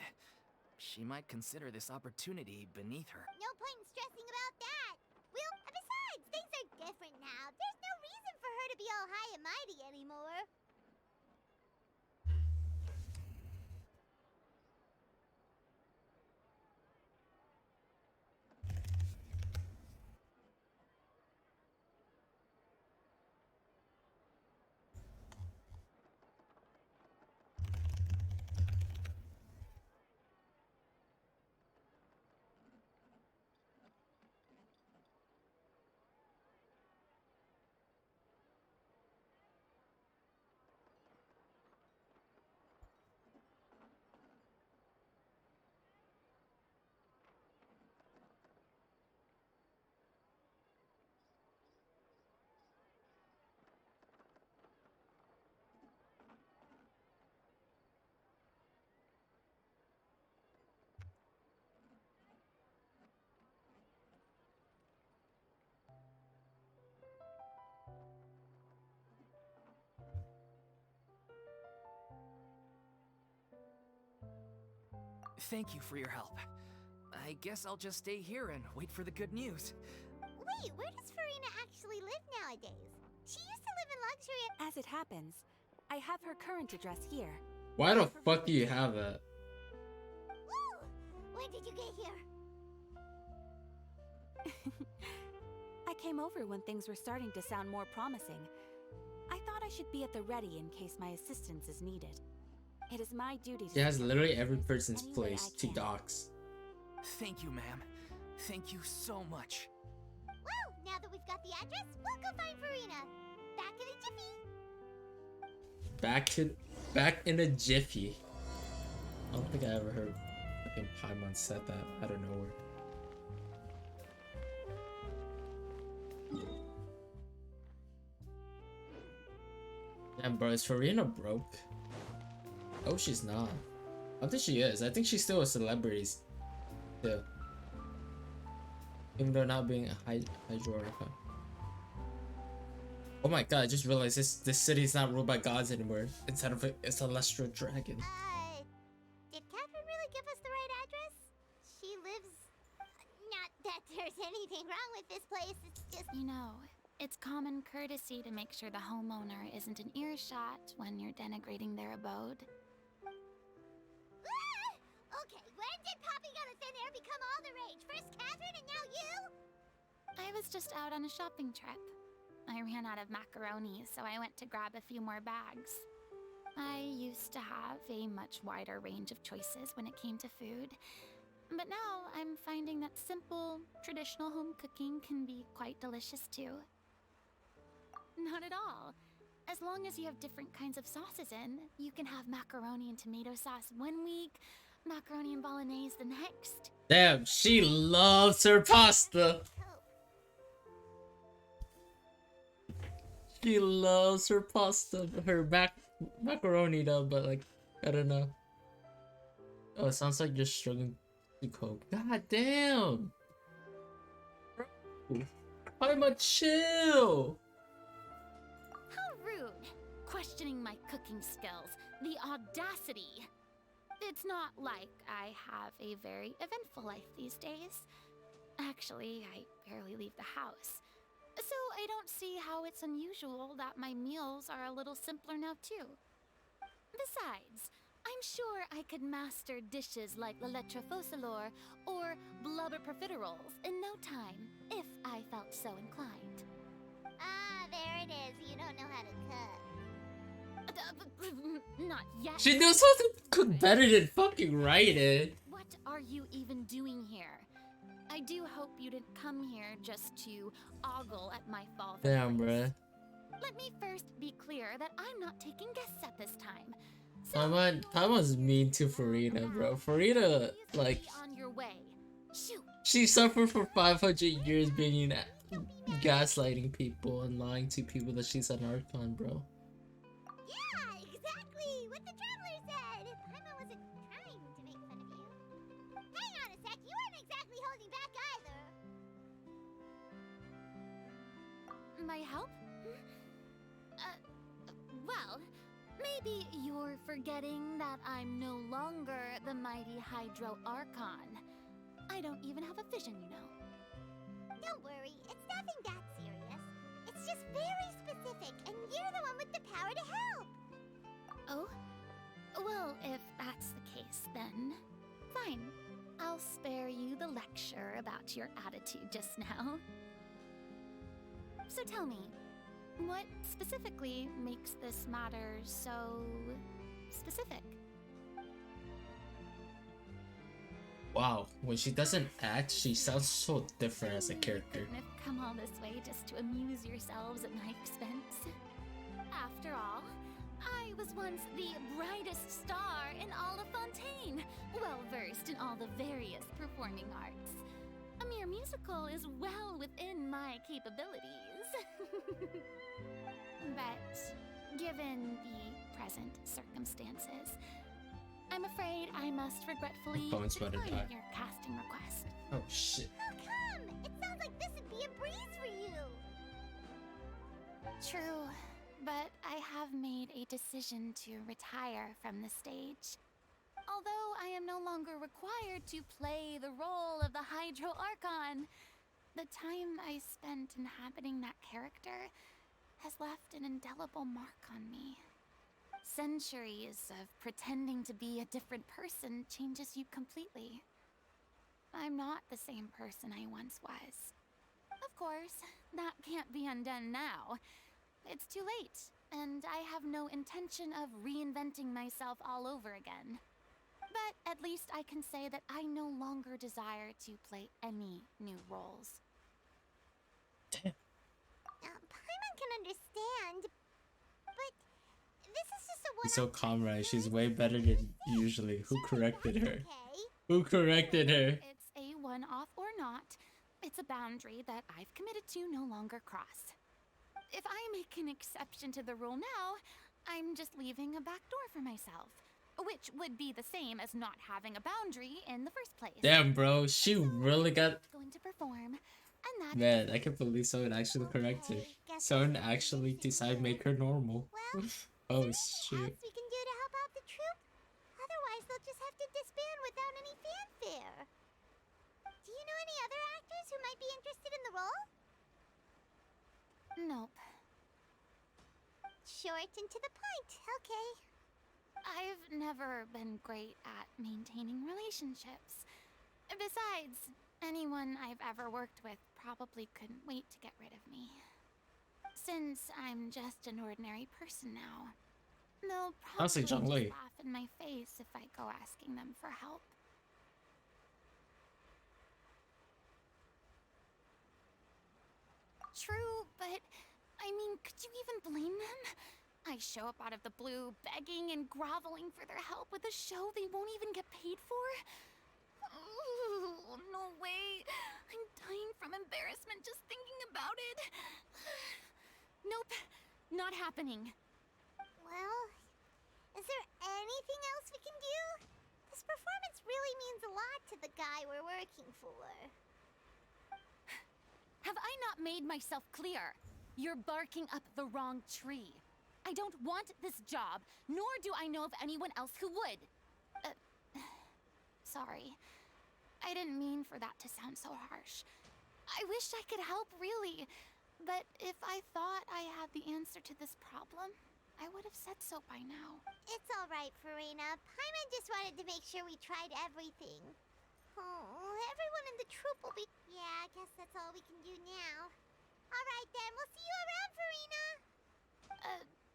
She might consider this opportunity beneath her. No point in stressing about that. Besides, things are different now. There's no reason for her to be all high and mighty anymore. Thank you for your help. I guess I'll just stay here and wait for the good news. Wait, where does Farina actually live nowadays? She used to live in luxury. As it happens, I have her current address here. Why the fuck do you have that? Woo! When did you get here? I came over when things were starting to sound more promising. I thought I should be at the ready in case my assistance is needed. It is my duty to... She has literally every person's any way place I to can. dox. Thank you, ma'am. Thank you so much. Well, now that we've got the address, we'll go find Farina. Back in a jiffy. Back in a jiffy. I don't think I ever heard fucking Paimon said that out of nowhere. Damn, bro, is Farina broke? Oh, she's not. I think she is. I think she's still a celebrity. Still. Even though not being a Hydro Archon. Oh my god, I just realized this city is not ruled by gods anymore. Instead of a celestial dragon. Did Catherine really give us the right address? She lives... Not that there's anything wrong with this place, it's just... You know, it's common courtesy to make sure the homeowner isn't in earshot when you're denigrating their abode. Okay, when did popping out of thin air become all the rage? First Catherine and now you? I was just out on a shopping trip. I ran out of macaroni, so I went to grab a few more bags. I used to have a much wider range of choices when it came to food, But now I'm finding that simple, traditional home cooking can be quite delicious too. Not at all. As long as you have different kinds of sauces in, you can have macaroni and tomato sauce one week, macaroni and bolognese the next. Damn, she loves her pasta. She loves her pasta, her macaroni though, but like, I don't know. Oh, it sounds like you're struggling to cope. God damn! Bro, I'm chill! How rude! Questioning my cooking skills. The audacity! It's not like I have a very eventful life these days. Actually, I barely leave the house. So I don't see how it's unusual that my meals are a little simpler now too. Besides, I'm sure I could master dishes like la lettre faucilor or blubber profiteroles in no time, if I felt so inclined. Ah, there it is. You don't know how to cook. Not yet. She knows how to cook better than fucking Raiden. What are you even doing here? I do hope you didn't come here just to ogle at my fall from Damn, grace. bruh. Let me first be clear that I'm not taking guests at this time. Paimon's mean to Farida, bro. Farida, like, Be on your way. Shoot. she suffered for 500 years being gaslighting people and lying to people that she's an Archon, bro. Yeah, exactly what the traveler said. Paimon wasn't trying to make fun of you. Hang on a sec, you weren't exactly holding back either. My help? Well, maybe you're forgetting that I'm no longer the mighty Hydro Archon. I don't even have a vision, you know. Don't worry, it's nothing that serious. It's just very specific, and you're the one with the power to help. Oh? Well, if that's the case, then fine. I'll spare you the lecture about your attitude just now. So tell me, what specifically makes this matter so specific? Wow, when she doesn't act, she sounds so different as a character. Couldn't have come all this way just to amuse yourselves at my expense. After all, I was once the brightest star in all of Fontaine, well versed in all the various performing arts. A mere musical is well within my capabilities. But given the present circumstances, I'm afraid I must regretfully phone's about to decline die. your casting request. Oh shit. How come? It sounds like this would be a breeze for you. True, but I have made a decision to retire from the stage. Although I am no longer required to play the role of the Hydro Archon, the time I spent inhabiting that character has left an indelible mark on me. Centuries of pretending to be a different person changes you completely. I'm not the same person I once was. Of course, that can't be undone now. It's too late, and I have no intention of reinventing myself all over again. But at least I can say that I no longer desire to play any new roles. Paimon can understand, but this is just a one. She's so calm, right? She's way better than usually. Who corrected her? Okay. Who corrected her? It's a one-off or not. It's a boundary that I've committed to no longer cross. If I make an exception to the rule now, I'm just leaving a back door for myself, which would be the same as not having a boundary in the first place. Damn, bro. She really got. Going to perform, and that Man, I can't believe someone actually corrected her. Someone actually decided make her normal. Well, Oh What shit. else we can do to help out the troupe? Otherwise, they'll just have to disband without any fanfare. Do you know any other actors who might be interested in the role? Nope. Short and to the point. Okay. I've never been great at maintaining relationships. Besides, anyone I've ever worked with probably couldn't wait to get rid of me. Since I'm just an ordinary person now, they'll I'll say probably Zhang Li. just laugh in my face if I go asking them for help. True, but I mean, could you even blame them? I show up out of the blue, begging and groveling for their help with a show they won't even get paid for? Ooh, no way. I'm dying from embarrassment just thinking about it. Nope, not happening. Well, is there anything else we can do? This performance really means a lot to the guy we're working for. Have I not made myself clear? You're barking up the wrong tree. I don't want this job, nor do I know of anyone else who would. Sorry. I didn't mean for that to sound so harsh. I wish I could help, really. But if I thought I had the answer to this problem, I would have said so by now. It's all right, Farina. Paimon just wanted to make sure we tried everything. Oh, everyone in the troupe will be... Yeah, I guess that's all we can do now. All right, then. We'll see you around, Farina.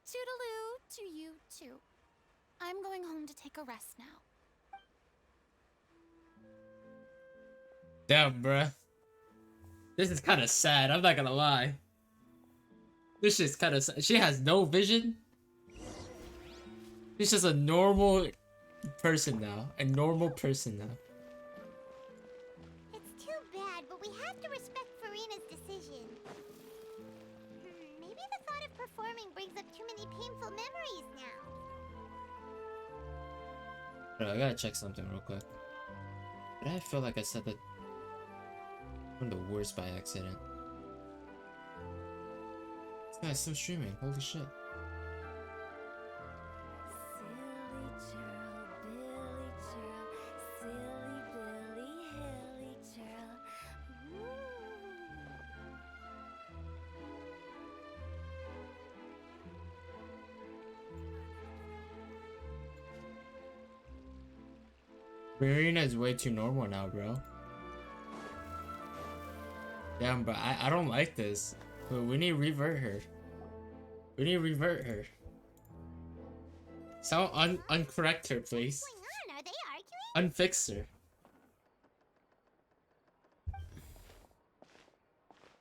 Toodaloo to you, too. I'm going home to take a rest now. Damn, bruh. This is kind of sad. I'm not gonna lie. This shit's kind of sad. She has no vision. She's just a normal person now. A normal person now. It's too bad, but we have to respect Farina's decision. Maybe the thought of performing brings up too many painful memories now. Bro, I gotta check something real quick. But I feel like I said that I'm the worst by accident. This guy's still streaming. Holy shit. Marina is way too normal now, bro. Damn, bro, I don't like this. But we need to revert her. We need to revert her. Someone uncorrect her, please. What's going on? Are they arguing? Unfix her.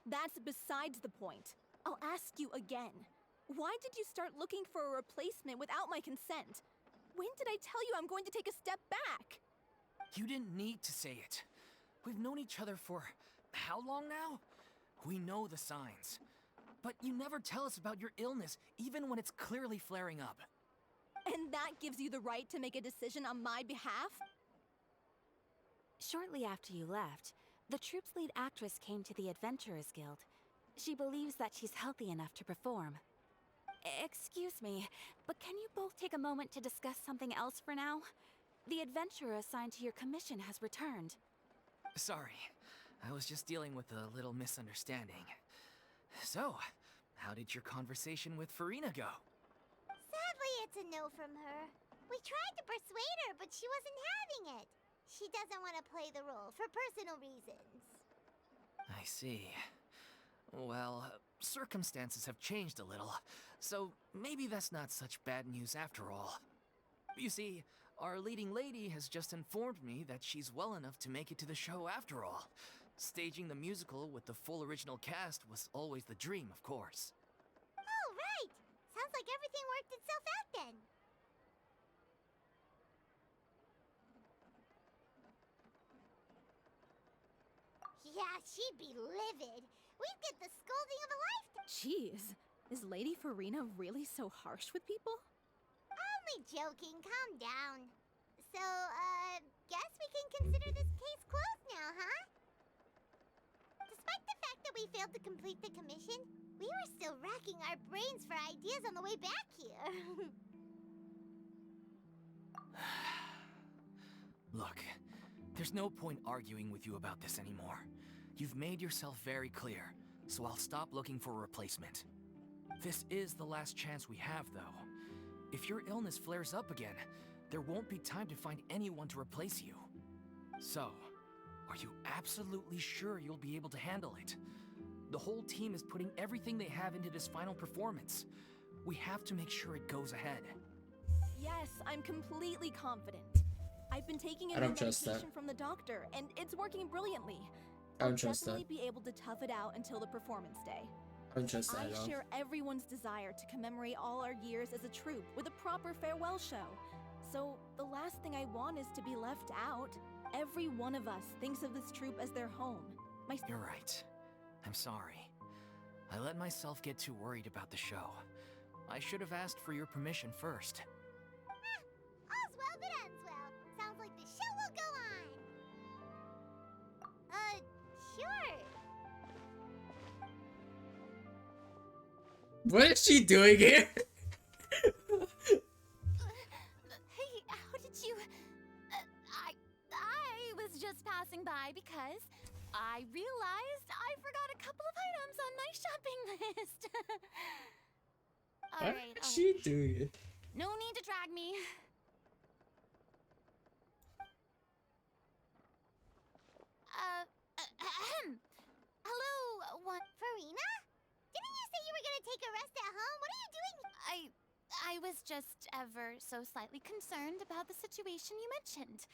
That's besides the point. I'll ask you again. Why did you start looking for a replacement without my consent? When did I tell you I'm going to take a step back? You didn't need to say it. We've known each other for how long now? We know the signs. But you never tell us about your illness, even when it's clearly flaring up. And that gives you the right to make a decision on my behalf? Shortly after you left, the troupe's lead actress came to the Adventurers Guild. She believes that she's healthy enough to perform. Excuse me, but can you both take a moment to discuss something else for now? The adventurer assigned to your commission has returned. Sorry, I was just dealing with a little misunderstanding. So, how did your conversation with Farina go? Sadly, it's a no from her. We tried to persuade her, but she wasn't having it. She doesn't want to play the role for personal reasons. I see. Well, circumstances have changed a little, so maybe that's not such bad news after all. You see, our leading lady has just informed me that she's well enough to make it to the show after all. Staging the musical with the full original cast was always the dream, of course. Oh, right! Sounds like everything worked itself out then. Yeah, she'd be livid. We'd get the scolding of a lifetime. Jeez, is Lady Farina really so harsh with people? Only joking, calm down. So, guess we can consider this case closed now, huh? Despite the fact that we failed to complete the commission, we were still racking our brains for ideas on the way back here. Look, there's no point arguing with you about this anymore. You've made yourself very clear, so I'll stop looking for a replacement. This is the last chance we have, though. If your illness flares up again, there won't be time to find anyone to replace you. So, are you absolutely sure you'll be able to handle it? The whole team is putting everything they have into this final performance. We have to make sure it goes ahead. Yes, I'm completely confident. I've been taking a I new don't trust that. medication from the doctor, and it's working brilliantly. I I'll don't trust definitely that. be able to tough it out until the performance day. I don't trust that I at all. share everyone's desire to commemorate all our years as a troupe with a proper farewell show. So, the last thing I want is to be left out. Every one of us thinks of this troupe as their home. You're right. I'm sorry. I let myself get too worried about the show. I should have asked for your permission first. All's well that ends well. Sounds like the show will go on. Sure. What is she doing here? Hey, how did you... I was just passing by because I realized I forgot a couple of items on my shopping list. What Alright, is she doing? no need to drag me. Hello, what? Farina? Didn't you say you were gonna take a rest at home? What are you doing? I was just ever so slightly concerned about the situation you mentioned.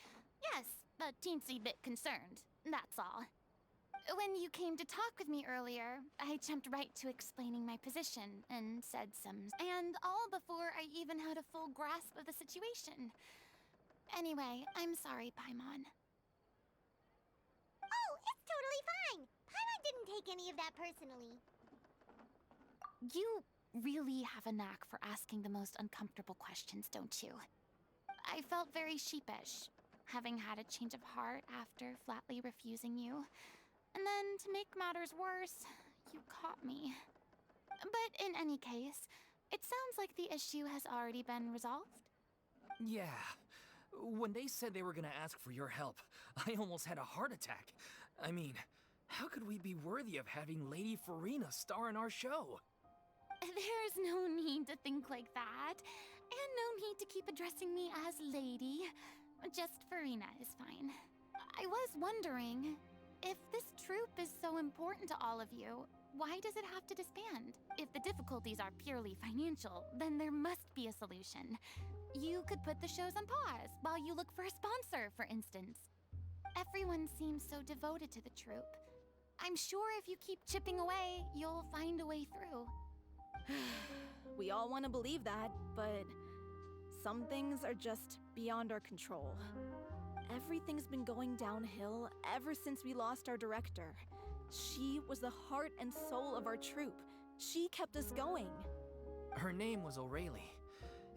Yes, a teensy bit concerned, that's all. When you came to talk with me earlier, I jumped right to explaining my position and said and all before I even had a full grasp of the situation. Anyway, I'm sorry, Paimon. Oh, it's totally fine. Paimon didn't take any of that personally. You really have a knack for asking the most uncomfortable questions, don't you? I felt very sheepish, having had a change of heart after flatly refusing you. And then, to make matters worse, you caught me. But in any case, it sounds like the issue has already been resolved. Yeah. When they said they were gonna ask for your help, I almost had a heart attack. I mean, how could we be worthy of having Lady Farina star in our show? There's no need to think like that. And no need to keep addressing me as Lady. Just Farina is fine. I was wondering, if this troupe is so important to all of you, why does it have to disband? If the difficulties are purely financial, then there must be a solution. You could put the shows on pause while you look for a sponsor, for instance. Everyone seems so devoted to the troupe. I'm sure if you keep chipping away, you'll find a way through. We all want to believe that, but some things are just beyond our control. Everything's been going downhill ever since we lost our director. She was the heart and soul of our troupe. She kept us going. Her name was O'Reilly,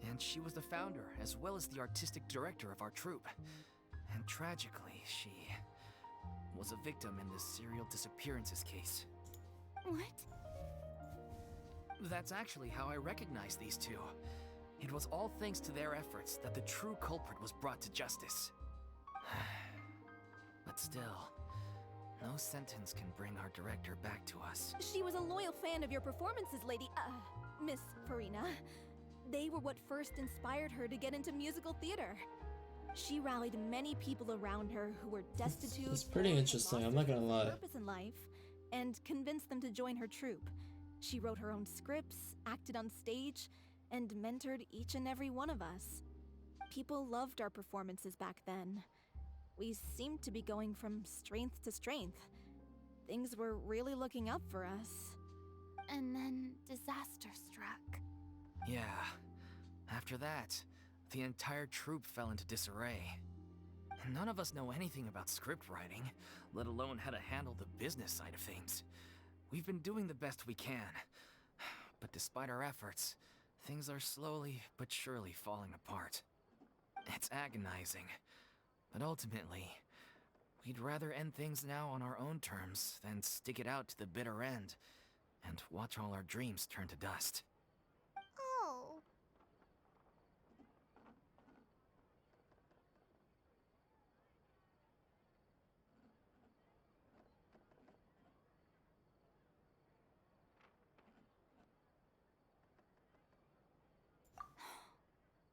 and she was the founder as well as the artistic director of our troupe. And tragically, she was a victim in this serial disappearances case. What? That's actually how I recognized these two. It was all thanks to their efforts that the true culprit was brought to justice. But still, no sentence can bring our director back to us. She was a loyal fan of your performances, Miss Farina. They were what first inspired her to get into musical theater. She rallied many people around her who were destitute. It's pretty or had interesting, lost I'm not their gonna lie. purpose in life, and convinced them to join her troupe. She wrote her own scripts, acted on stage, and mentored each and every one of us. People loved our performances back then. We seemed to be going from strength to strength. Things were really looking up for us. And then disaster struck. Yeah. After that, the entire troupe fell into disarray. None of us know anything about script writing, let alone how to handle the business side of things. We've been doing the best we can. But despite our efforts, things are slowly but surely falling apart. It's agonizing. But ultimately, we'd rather end things now on our own terms than stick it out to the bitter end and watch all our dreams turn to dust. Oh.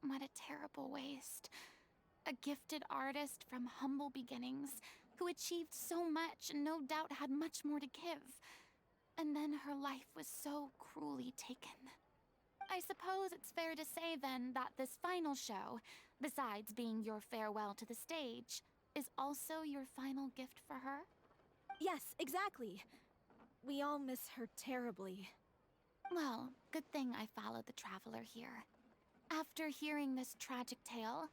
What a terrible waste. A gifted artist from humble beginnings who achieved so much and no doubt had much more to give. And then her life was so cruelly taken. I suppose it's fair to say then that this final show, besides being your farewell to the stage, is also your final gift for her? Yes, exactly. We all miss her terribly. Well, good thing I followed the traveler here. After hearing this tragic tale,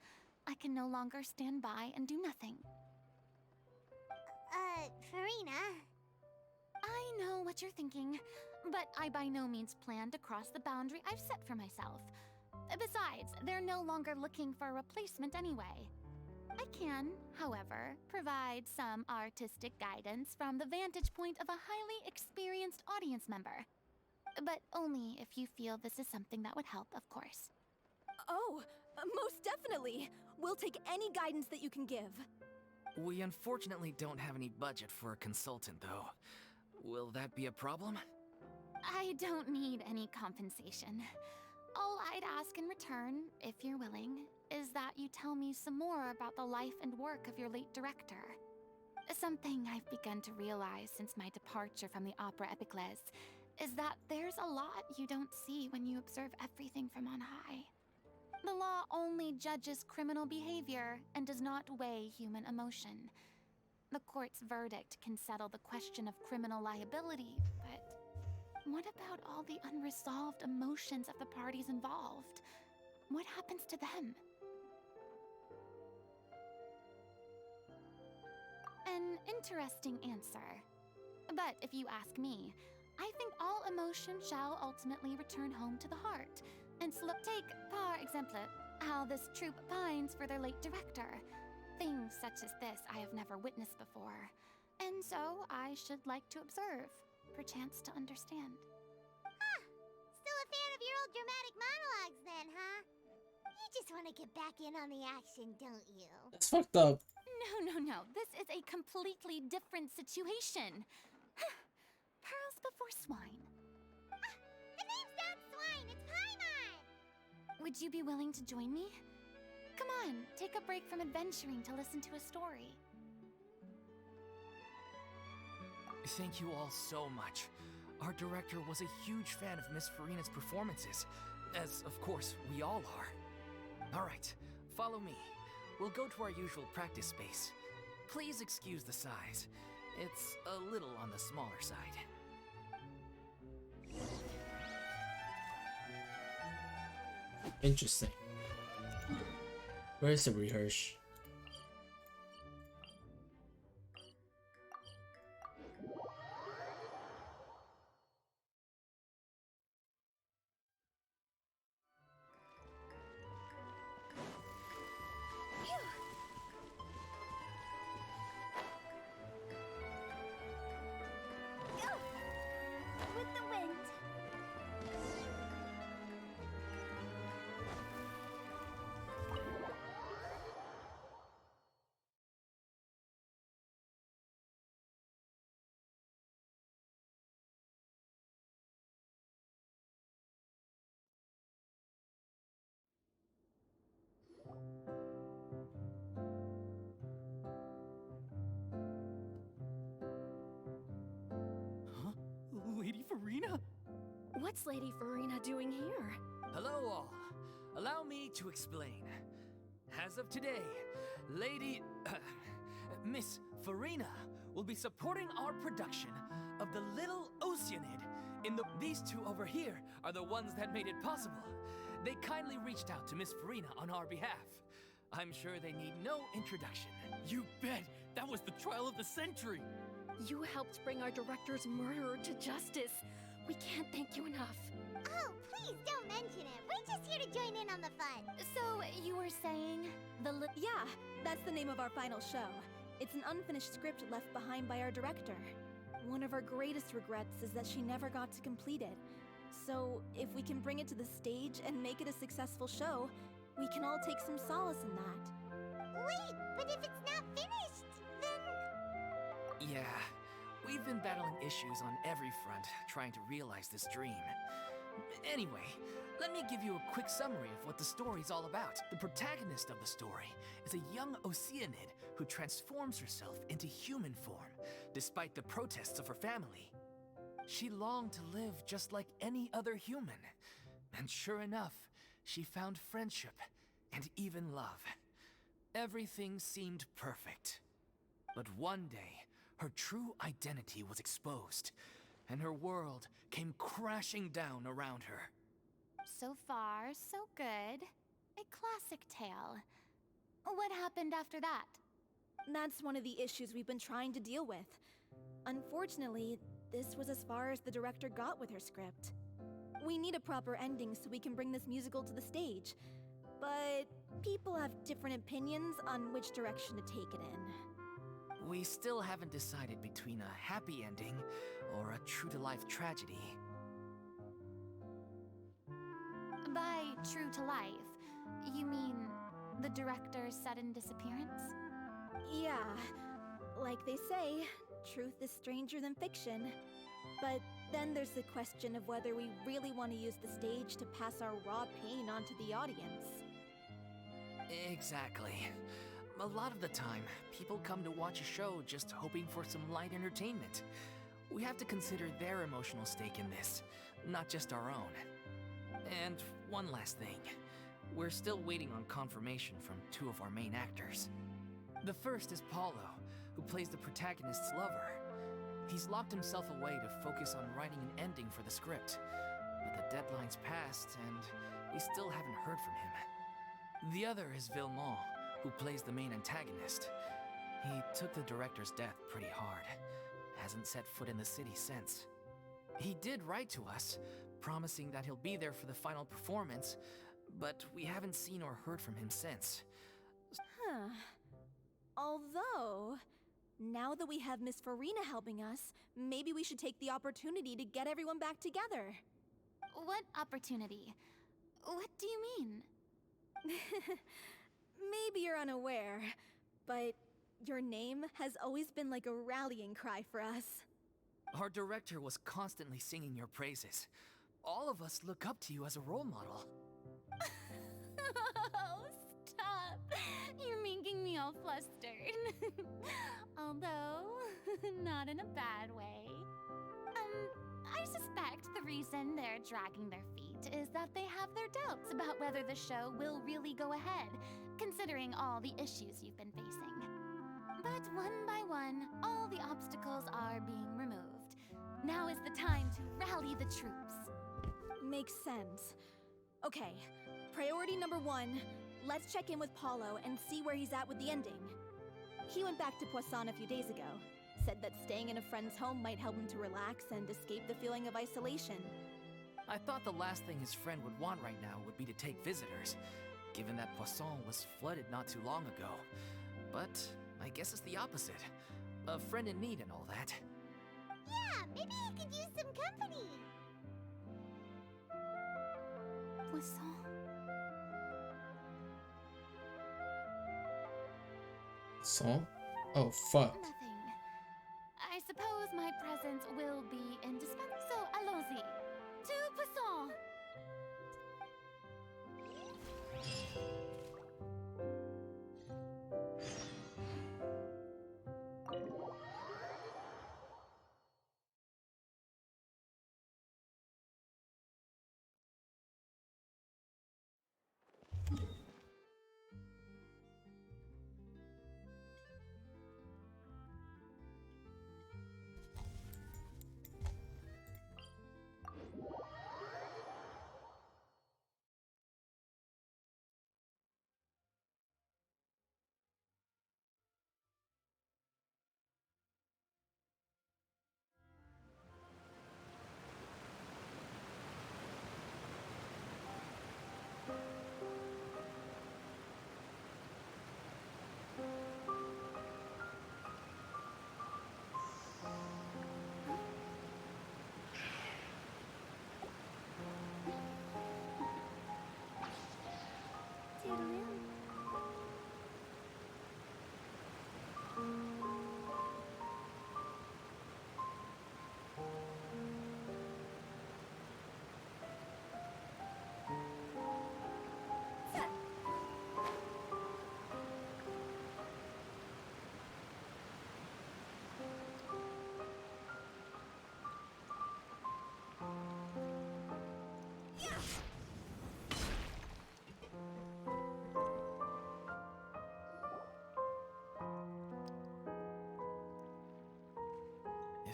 I can no longer stand by and do nothing. Farina. I know what you're thinking, but I by no means plan to cross the boundary I've set for myself. Besides, they're no longer looking for a replacement anyway. I can, however, provide some artistic guidance from the vantage point of a highly experienced audience member. But only if you feel this is something that would help, of course. Oh, most definitely! We'll take any guidance that you can give. We unfortunately don't have any budget for a consultant, though. Will that be a problem? I don't need any compensation. All I'd ask in return, if you're willing, is that you tell me some more about the life and work of your late director. Something I've begun to realize since my departure from the Opera Epiclese is that there's a lot you don't see when you observe everything from on high. The law only judges criminal behavior and does not weigh human emotion. The court's verdict can settle the question of criminal liability, but what about all the unresolved emotions of the parties involved? What happens to them? An interesting answer. But if you ask me, I think all emotion shall ultimately return home to the heart. And take, par exemple, how this troupe pines for their late director. Things such as this I have never witnessed before. And so I should like to observe, perchance to understand. Huh. Still a fan of your old dramatic monologues then, huh? You just want to get back in on the action, don't you? That's fucked up. No. This is a completely different situation. Pearls before swine. The name's not Swine, it's Paimon! Would you be willing to join me? Come on, take a break from adventuring to listen to a story. Thank you all so much. Our director was a huge fan of Miss Farina's performances, as of course we all are. Alright, follow me. We'll go to our usual practice space. Please excuse the size. It's a little on the smaller side. Interesting. Where's the rehearse? With the wind. Huh? Lady Farina? What's Lady Farina doing here? Hello all. Allow me to explain. As of today, Miss Farina will be supporting our production of The Little Oceanid. These two over here are the ones that made it possible. They kindly reached out to Miss Farina on our behalf. I'm sure they need no introduction. You bet! That was the trial of the century! You helped bring our director's murderer to justice. We can't thank you enough. Oh, please don't mention it. We're just here to join in on the fun. So, you were saying Yeah, that's the name of our final show. It's an unfinished script left behind by our director. One of our greatest regrets is that she never got to complete it. So, if we can bring it to the stage and make it a successful show, we can all take some solace in that. Wait, but if it's not finished, then... Yeah, we've been battling issues on every front, trying to realize this dream. Anyway, let me give you a quick summary of what the story's all about. The protagonist of the story is a young Oceanid who transforms herself into human form, despite the protests of her family. She longed to live just like any other human, and sure enough, she found friendship and even love. Everything seemed perfect. But one day, her true identity was exposed, and her world came crashing down around her. So far, so good. A classic tale. What happened after that? That's one of the issues we've been trying to deal with. Unfortunately, this was as far as the director got with her script. We need a proper ending so we can bring this musical to the stage. But people have different opinions on which direction to take it in. We still haven't decided between a happy ending or a true-to-life tragedy. By true to life, you mean the director's sudden disappearance? Yeah, like they say, truth is stranger than fiction. But then there's the question of whether we really want to use the stage to pass our raw pain onto the audience. Exactly. A lot of the time, people come to watch a show just hoping for some light entertainment. We have to consider their emotional stake in this, not just our own. And one last thing. We're still waiting on confirmation from two of our main actors. The first is Paulo, who plays the protagonist's lover. He's locked himself away to focus on writing an ending for the script. But the deadline's passed, and we still haven't heard from him. The other is Villemont, who plays the main antagonist. He took the director's death pretty hard. Hasn't set foot in the city since. He did write to us, promising that he'll be there for the final performance, but we haven't seen or heard from him since. Huh. Although, now that we have Miss Farina helping us, maybe we should take the opportunity to get everyone back together. What opportunity? What do you mean? Maybe you're unaware, but your name has always been like a rallying cry for us. Our director was constantly singing your praises. All of us look up to you as a role model. Oh, stop! You're making me all flustered. Although, not in a bad way. I suspect the reason they're dragging their feet is that they have their doubts about whether the show will really go ahead, considering all the issues you've been facing. But one by one, all the obstacles are being removed. Now is the time to rally the troops. Makes sense. Okay, priority number 1, let's check in with Paulo and see where he's at with the ending. He went back to Poisson a few days ago, said that staying in a friend's home might help him to relax and escape the feeling of isolation. I thought the last thing his friend would want right now would be to take visitors, given that Poisson was flooded not too long ago. But I guess it's the opposite. A friend in need and all that. Yeah, maybe he could use some company. Poisson. So? Oh, fuck. Nothing. I suppose my presence will be indispensable. So, allons-y. To Poisson!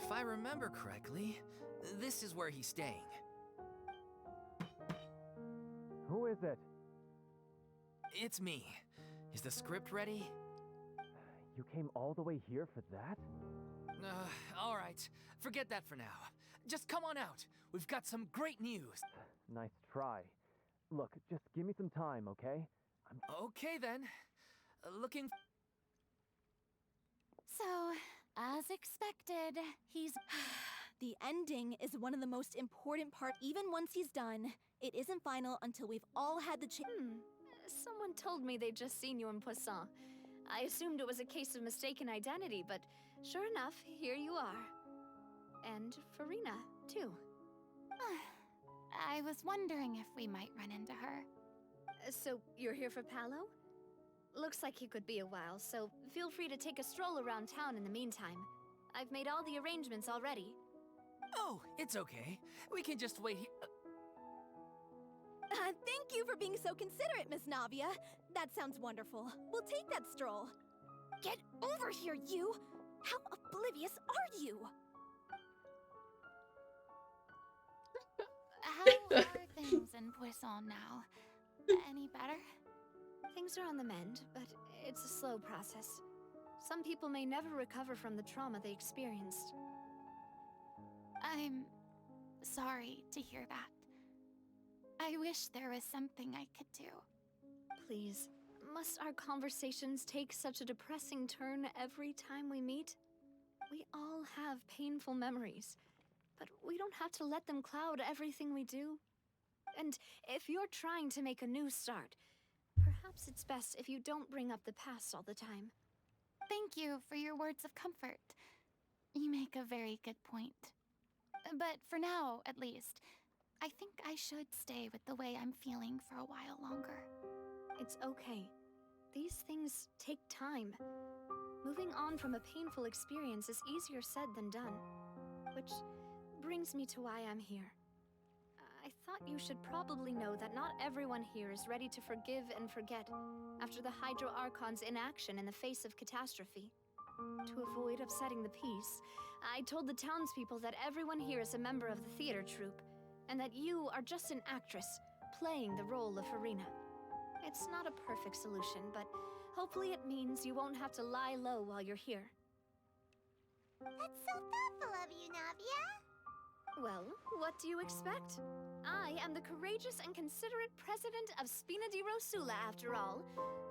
If I remember correctly, this is where he's staying. Who is it? It's me. Is the script ready? You came all the way here for that? Alright. Forget that for now. Just come on out. We've got some great news. Nice try. Look, just give me some time, okay? Okay then. Looking... So, as expected, he's... The ending is one of the most important part even once he's done. It isn't final until we've all had the chance. Someone told me they'd just seen you in Poisson. I assumed it was a case of mistaken identity, but sure enough, here you are. And Farina, too. I was wondering if we might run into her. So, you're here for Paolo? Looks like he could be a while, so feel free to take a stroll around town in the meantime. I've made all the arrangements already. Oh, it's okay. We can just wait here. Thank you for being so considerate, Miss Navia. That sounds wonderful. We'll take that stroll. Get over here, you! How oblivious are you? How are things in Poisson now? Any better? Things are on the mend, but it's a slow process. Some people may never recover from the trauma they experienced. I'm sorry to hear that. I wish there was something I could do. Please, must our conversations take such a depressing turn every time we meet? We all have painful memories, but we don't have to let them cloud everything we do. And if you're trying to make a new start, perhaps it's best if you don't bring up the past all the time. Thank you for your words of comfort. You make a very good point. But for now, at least, I think I should stay with the way I'm feeling for a while longer. It's okay. These things take time. Moving on from a painful experience is easier said than done. Which brings me to why I'm here. I thought you should probably know that not everyone here is ready to forgive and forget after the Hydro Archon's inaction in the face of catastrophe. To avoid upsetting the peace, I told the townspeople that everyone here is a member of the theater troupe, and that you are just an actress playing the role of Farina. It's not a perfect solution, but hopefully it means you won't have to lie low while you're here. That's so thoughtful of you, Navia. Well, what do you expect? I am the courageous and considerate president of Spina di Rosula, after all,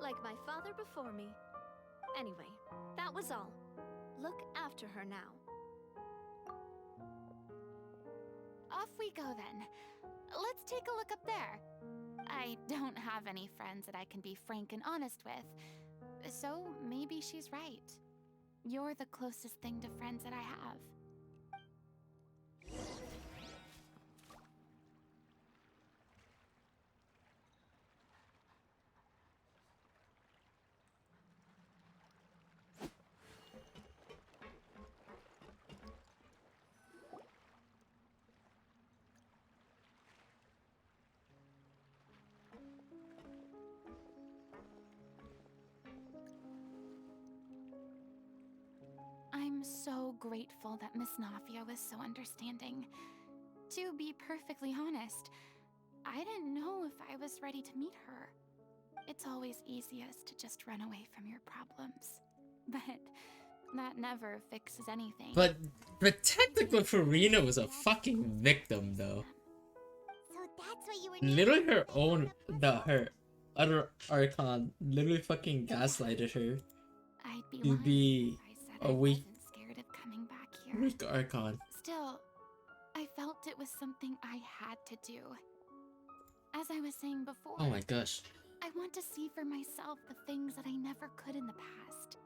like my father before me. Anyway, that was all. Look after her now. Off we go then. Let's take a look up there. I don't have any friends that I can be frank and honest with, so maybe she's right. You're the closest thing to friends that I have. I'm so grateful that Miss Nafia was so understanding. To be perfectly honest, I didn't know if I was ready to meet her. It's always easiest to just run away from your problems. But that never fixes anything. But technically Farina was a fucking victim though. So that's what you were Literally her own, her other Archon literally fucking gaslighted her I'd be to lying be if I said a I weak, wasn't scared of coming back here. weak Archon. Still, I felt it was something I had to do. As I was saying before, Oh my gosh. I want to see for myself the things that I never could in the past.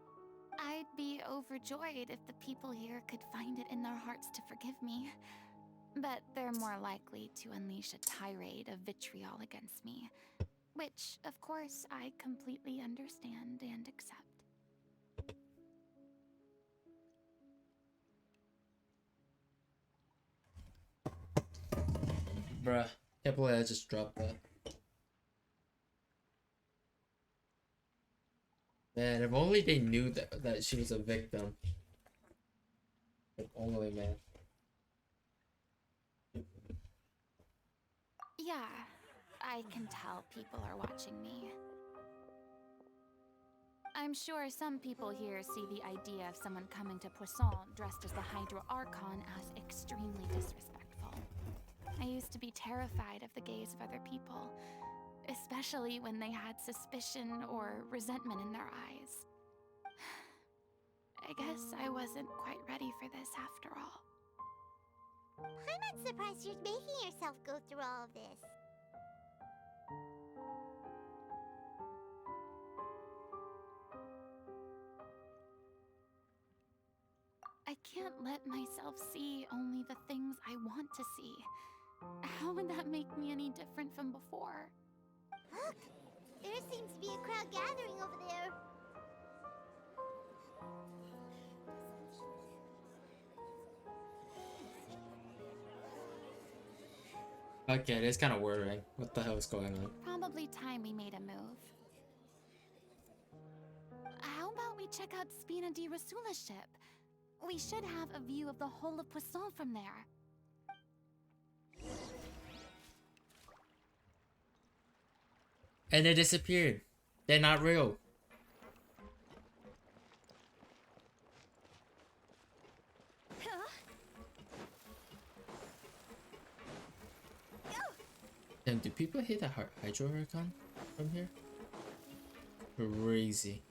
I'd be overjoyed if the people here could find it in their hearts to forgive me. But they're more likely to unleash a tirade of vitriol against me. Which, of course, I completely understand and accept. Bruh, can't believe I just dropped that. Man, if only they knew that she was a victim. If only, man. Yeah, I can tell people are watching me. I'm sure some people here see the idea of someone coming to Poisson dressed as the Hydro Archon as extremely disrespectful. I used to be terrified of the gaze of other people, especially when they had suspicion or resentment in their eyes. I guess I wasn't quite ready for this after all. I'm not surprised you're making yourself go through all of this. I can't let myself see only the things I want to see. How would that make me any different from before? Look! There seems to be a crowd gathering over there. Okay, that's kind of worrying. What the hell is going on? Probably time we made a move. How about we check out Spina di Rasula's ship? We should have a view of the whole of Poisson from there. And they disappeared. They're not real. Damn, do people hit a Hydro Hurricane from here? Crazy.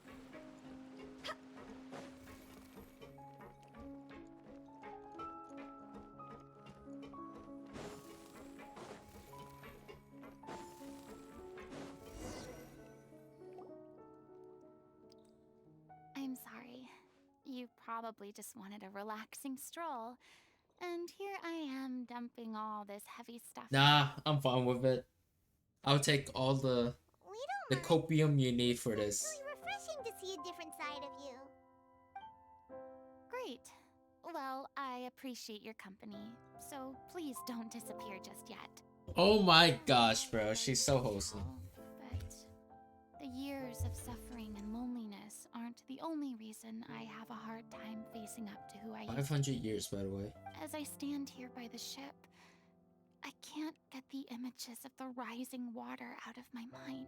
I'm sorry. You probably just wanted a relaxing stroll. And here I am dumping all this heavy stuff. Nah, I'm fine with it. I'll take all the We don't mind. copium you need for this. It's really refreshing to see a different side of you. Great. Well, I appreciate your company, so please don't disappear just yet. Oh my gosh, bro, she's so wholesome. But the years of suffering and loneliness aren't the only reason I have a hard time facing up to who I used to be. 500 years, by the way. As I stand here by the ship, I can't get the images of the rising water out of my mind.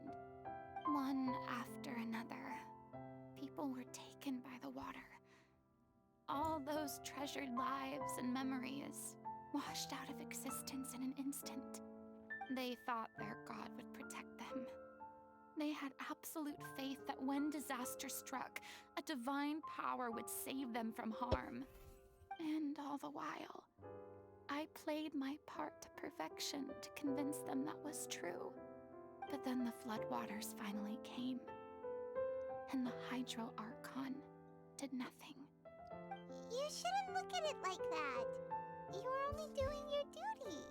One after another, people were taken by the water. All those treasured lives and memories washed out of existence in an instant. They thought their god would protect them. They had absolute faith that when disaster struck, a divine power would save them from harm. And all the while, I played my part to perfection to convince them that was true. But then the floodwaters finally came, and the Hydro Archon did nothing. You shouldn't look at it like that. You were only doing your duty.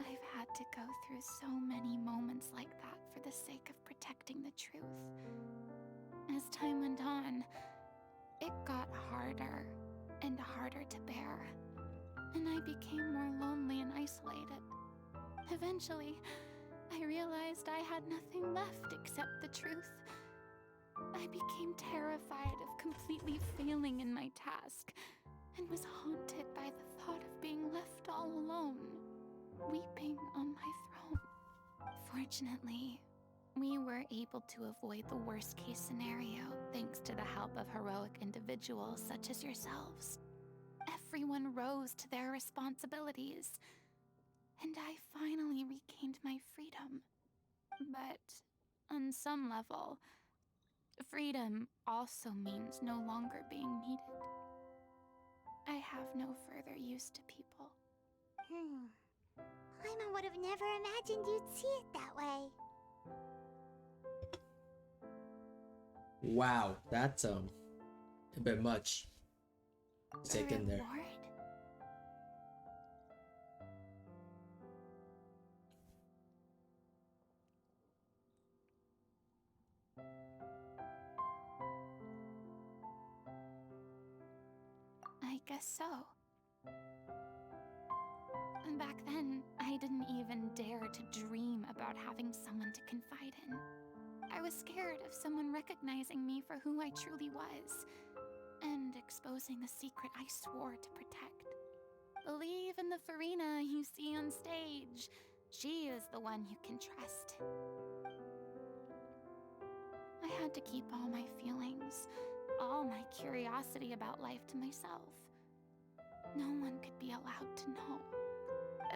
I've had to go through so many moments like that for the sake of protecting the truth. As time went on, it got harder and harder to bear, and I became more lonely and isolated. Eventually, I realized I had nothing left except the truth. I became terrified of completely failing in my task, and was haunted by the thought of being left all alone, weeping on my throne. Fortunately, we were able to avoid the worst-case scenario thanks to the help of heroic individuals such as yourselves. Everyone rose to their responsibilities, and I finally regained my freedom. But on some level, freedom also means no longer being needed. I have no further use to people. Paimon would have never imagined you'd see it that way. Wow, that's a bit much to take in there. Reward? I guess so. And back then, I didn't even dare to dream about having someone to confide in. I was scared of someone recognizing me for who I truly was. and exposing the secret I swore to protect. Believe in the Farina you see on stage. She is the one you can trust. I had to keep all my feelings, all my curiosity about life to myself. No one could be allowed to know.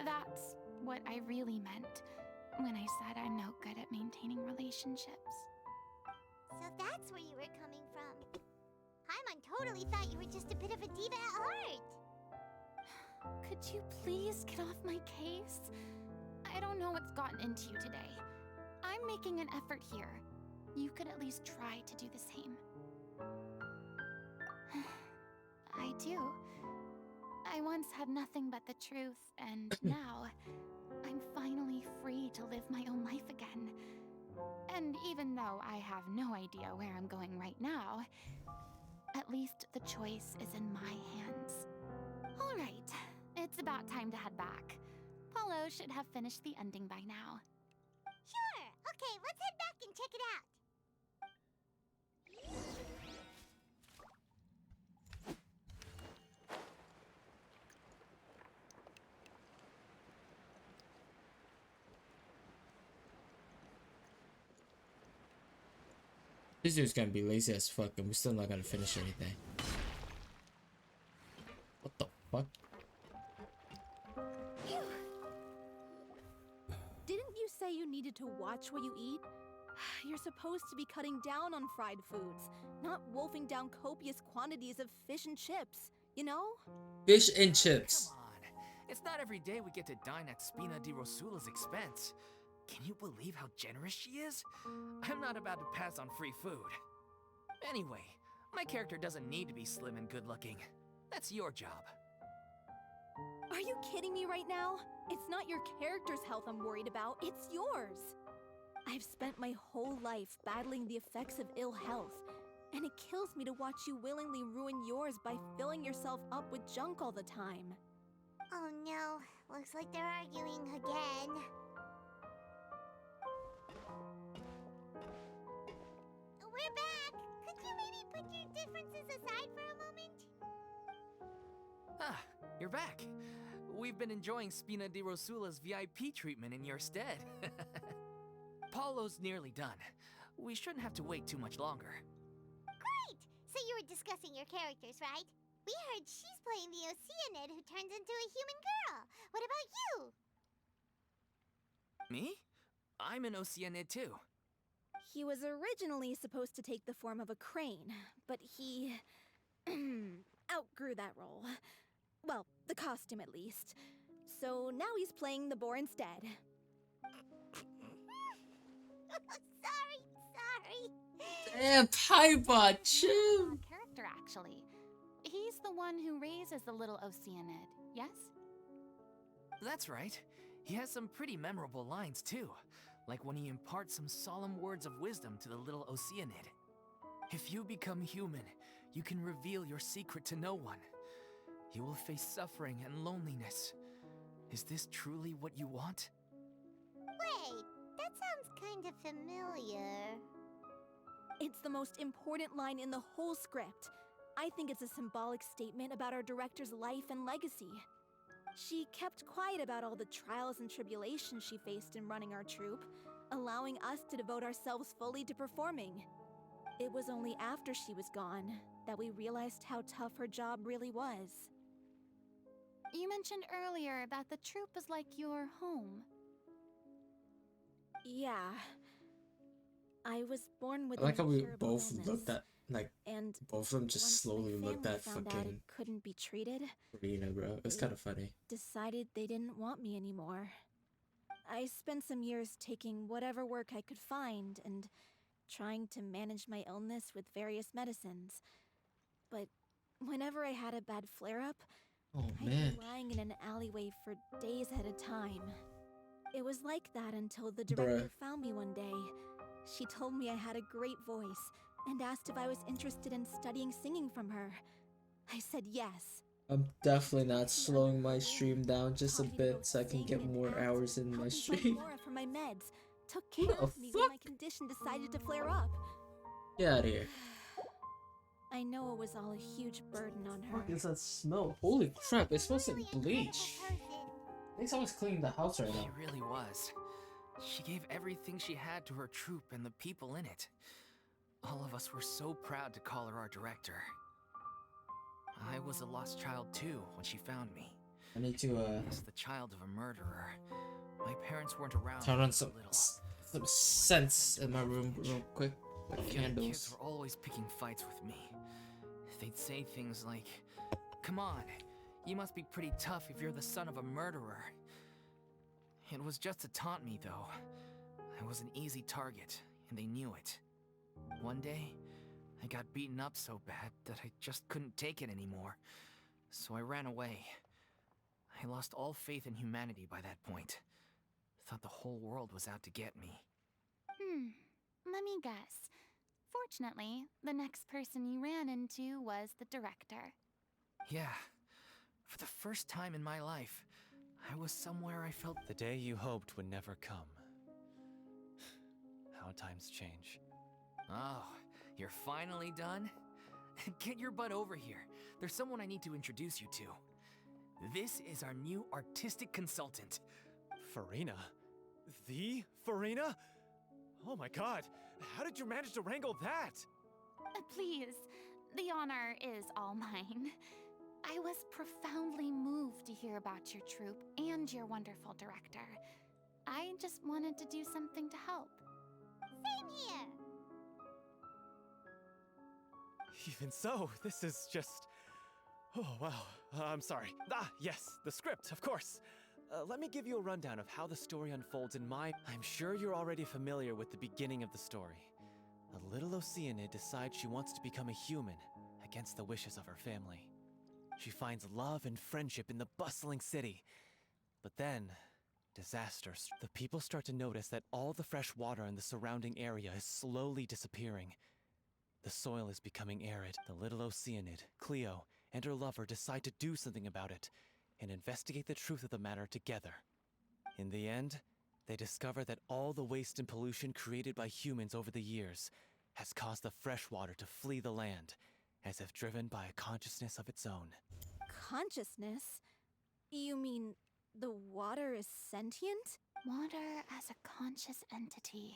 That's what I really meant when I said I'm no good at maintaining relationships. So that's where you were coming from. Paimon totally thought you were just a bit of a diva at heart. Could you please get off my case? I don't know what's gotten into you today. I'm making an effort here. You could at least try to do the same. I do. I once had nothing but the truth, and now I'm finally free to live my own life again. And even though I have no idea where I'm going right now, at least the choice is in my hands. All right, it's about time to head back. Paulo should have finished the ending by now. Sure. Okay, let's head back and check it out. This dude's gonna be lazy as fuck, and we're still not gonna finish anything. What the fuck? Didn't you say you needed to watch what you eat? You're supposed to be cutting down on fried foods, not wolfing down copious quantities of fish and chips, you know? Fish and chips. Come on. It's not every day we get to dine at Spina di Rosula's expense. Can you believe how generous she is? I'm not about to pass on free food. Anyway, my character doesn't need to be slim and good-looking. That's your job. Are you kidding me right now? It's not your character's health I'm worried about, it's yours. I've spent my whole life battling the effects of ill health, and it kills me to watch you willingly ruin yours by filling yourself up with junk all the time. Oh no, looks like they're arguing again. We're back! Could you maybe put your differences aside for a moment? Ah, you're back. We've been enjoying Spina di Rosula's VIP treatment in your stead. Paulo's nearly done. We shouldn't have to wait too much longer. Great! So you were discussing your characters, right? We heard she's playing the Oceanid who turns into a human girl. What about you? Me? I'm an Oceanid too. He was originally supposed to take the form of a crane, but he outgrew that role. Well, the costume at least. So now he's playing the boar instead. Sorry. Damn, Paimon, chill. Character, actually. He's the one who raises the little Oceanid, yes? That's right. He has some pretty memorable lines too, like when he imparts some solemn words of wisdom to the little Oceanid. If you become human, you can reveal your secret to no one. You will face suffering and loneliness. Is this truly what you want? Wait, that sounds kind of familiar. It's the most important line in the whole script. I think it's a symbolic statement about our director's life and legacy. She kept quiet about all the trials and tribulations she faced in running our troupe, allowing us to devote ourselves fully to performing. It was only after she was gone that we realized how tough her job really was. You mentioned earlier that the troupe is like your home. Yeah. I was born with I like how we incurable both illness, looked at, like, and both of them just once slowly my looked family at found out fucking it couldn't be treated, Rena, bro. It's kind of funny. decided they didn't want me anymore. I spent some years taking whatever work I could find and trying to manage my illness with various medicines. But whenever I had a bad flare-up, Oh, I'd man. be lying in an alleyway for days at a time. It was like that until the director found me one day. She told me I had a great voice and asked if I was interested in studying singing from her. I said yes. I'm definitely not slowing my stream down just a Taught me to bit both so I can sing get and more act, hours in my helped me fight stream. Laura for my meds, took Who care the of me when my fuck? condition decided to flare up. Get out of here. I know it was all a huge burden on her. What is that smell? Holy crap, it smells like bleach. Person. I think someone's cleaning the house right She now. really was. She gave everything she had to her troupe and the people in it. All of us were so proud to call her our director. I was a lost child too when she found me. I need to As the child of a murderer. My parents weren't around turn when I on was some little. scents in my room real quick. Like The other kids candles. were always picking fights with me. They'd say things like, "Come on, you must be pretty tough if you're the son of a murderer." It was just to taunt me, though. I was an easy target, and they knew it. One day, I got beaten up so bad that I just couldn't take it anymore. So I ran away. I lost all faith in humanity by that point. Thought the whole world was out to get me. Let me guess. Fortunately, the next person you ran into was the director. Yeah. For the first time in my life, I was somewhere I felt The day you hoped would never come. How times change. Oh, you're finally done? Get your butt over here. There's someone I need to introduce you to. This is our new artistic consultant. Farina? The Farina? Oh my god, how did you manage to wrangle that? Please, the honor is all mine. I was profoundly moved to hear about your troupe and your wonderful director. I just wanted to do something to help. Same here. Even so, this is just... Oh, wow. I'm sorry. Ah, yes, the script, of course. Let me give you a rundown of how the story unfolds in my... I'm sure you're already familiar with the beginning of the story. A little Oceanid decides she wants to become a human, against the wishes of her family. She finds love and friendship in the bustling city. But then, disasters. The people start to notice that all the fresh water in the surrounding area is slowly disappearing. The soil is becoming arid. The little Oceanid, Cleo, and her lover decide to do something about it, and investigate the truth of the matter together. In the end, they discover that all the waste and pollution created by humans over the years has caused the fresh water to flee the land, as if driven by a consciousness of its own. Consciousness? You mean the water is sentient? Water as a conscious entity.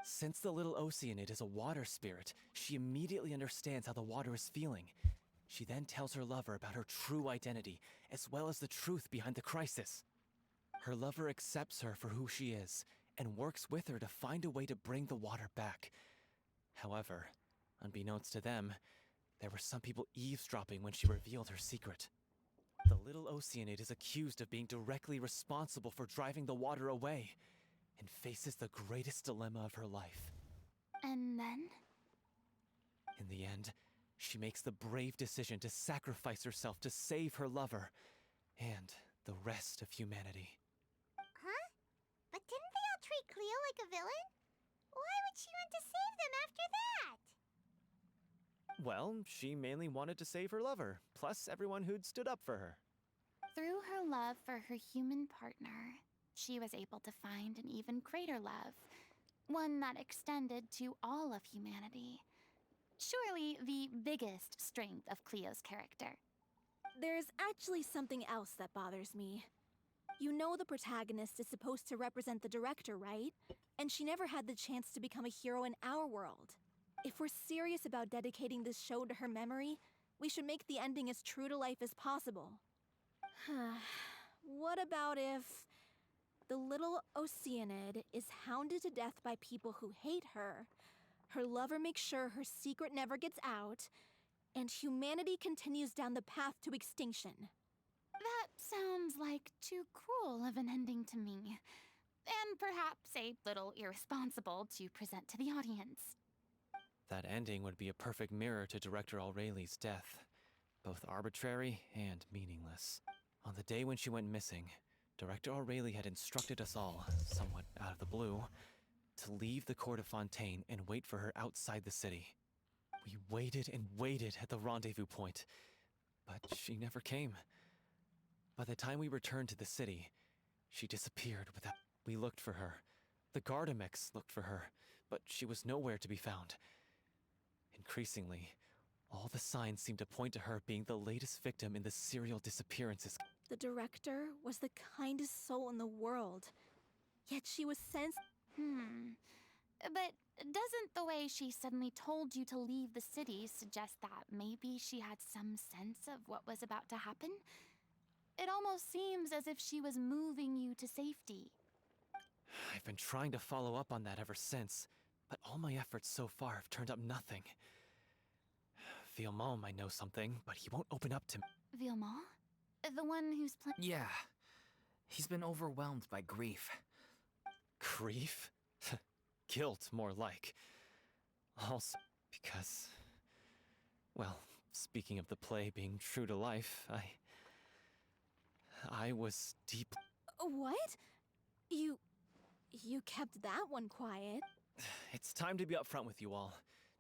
Since the little Oceanid is a water spirit, she immediately understands how the water is feeling. She then tells her lover about her true identity, as well as the truth behind the crisis. Her lover accepts her for who she is, and works with her to find a way to bring the water back. However, unbeknownst to them, there were some people eavesdropping when she revealed her secret. The little Oceanid is accused of being directly responsible for driving the water away, and faces the greatest dilemma of her life. And then? In the end, she makes the brave decision to sacrifice herself to save her lover, and the rest of humanity. Huh? But didn't they all treat Cleo like a villain? Why would she want to save them after that? Well, she mainly wanted to save her lover, plus everyone who'd stood up for her. Through her love for her human partner, she was able to find an even greater love, one that extended to all of humanity. Surely the biggest strength of Cleo's character. There's actually something else that bothers me. You know the protagonist is supposed to represent the director, right? And she never had the chance to become a hero in our world. If we're serious about dedicating this show to her memory, we should make the ending as true to life as possible. What about if the little Oceanid is hounded to death by people who hate her, her lover makes sure her secret never gets out, and humanity continues down the path to extinction? That sounds like too cruel of an ending to me. And perhaps a little irresponsible to present to the audience. That ending would be a perfect mirror to Director Aureli's death, both arbitrary and meaningless. On the day when she went missing, Director Aureli had instructed us all, somewhat out of the blue, to leave the court of Fontaine and wait for her outside the city. We waited and waited at the rendezvous point, but she never came. By the time we returned to the city, she disappeared without... We looked for her. The Gardamex looked for her, but she was nowhere to be found. Increasingly, All the signs seem to point to her being the latest victim in the serial disappearances. The director was the kindest soul in the world. Yet she was But doesn't the way she suddenly told you to leave the city suggest that maybe she had some sense of what was about to happen? It almost seems as if she was moving you to safety. I've been trying to follow up on that ever since, but all my efforts so far have turned up nothing. Villemont might know something, but he won't open up to me. Villemont? The one who's Yeah. He's been overwhelmed by grief. Grief? Guilt, more like. Also, because... Well, speaking of the play being true to life, I was deep... What? You kept that one quiet. It's time to be upfront with you all.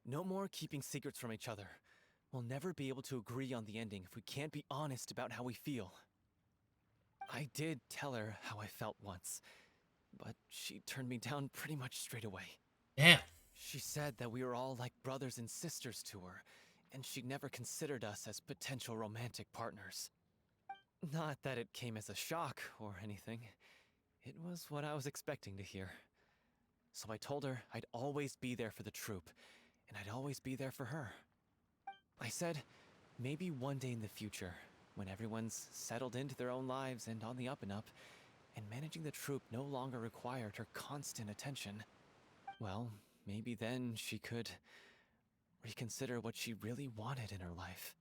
No more keeping secrets from each other. We'll never be able to agree on the ending if we can't be honest about how we feel. I did tell her how I felt once, but she turned me down pretty much straight away. Damn. She said that we were all like brothers and sisters to her, and she'd never considered us as potential romantic partners. Not that it came as a shock or anything. It was what I was expecting to hear. So I told her I'd always be there for the troupe, and I'd always be there for her. I said, maybe one day in the future, when everyone's settled into their own lives and on the up and up, and managing the troupe no longer required her constant attention, well, maybe then she could reconsider what she really wanted in her life.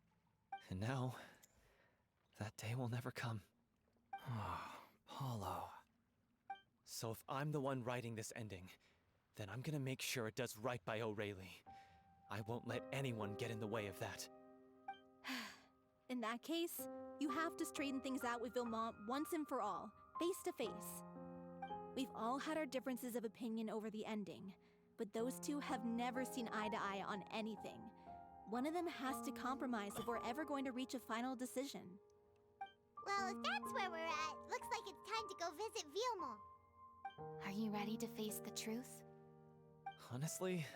And now, that day will never come. Oh, Paulo. So if I'm the one writing this ending, then I'm gonna make sure it does right by O'Reilly. I won't let anyone get in the way of that. In that case, you have to straighten things out with Villemont once and for all, face to face. We've all had our differences of opinion over the ending, but those two have never seen eye to eye on anything. One of them has to compromise if we're ever going to reach a final decision. Well, if that's where we're at, looks like it's time to go visit Villemont. Are you ready to face the truth? Honestly,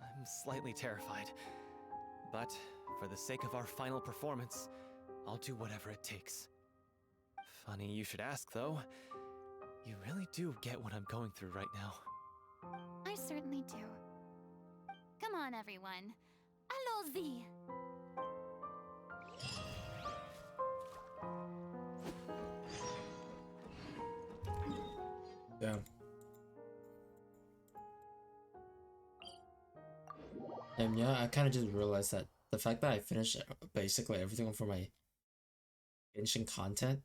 I'm slightly terrified. But for the sake of our final performance, I'll do whatever it takes. Funny you should ask, though. You really do get what I'm going through right now. I certainly do. Come on, everyone. Allons-y! Damn. And yeah, I kind of just realized that the fact that I finished basically everything for my ancient content,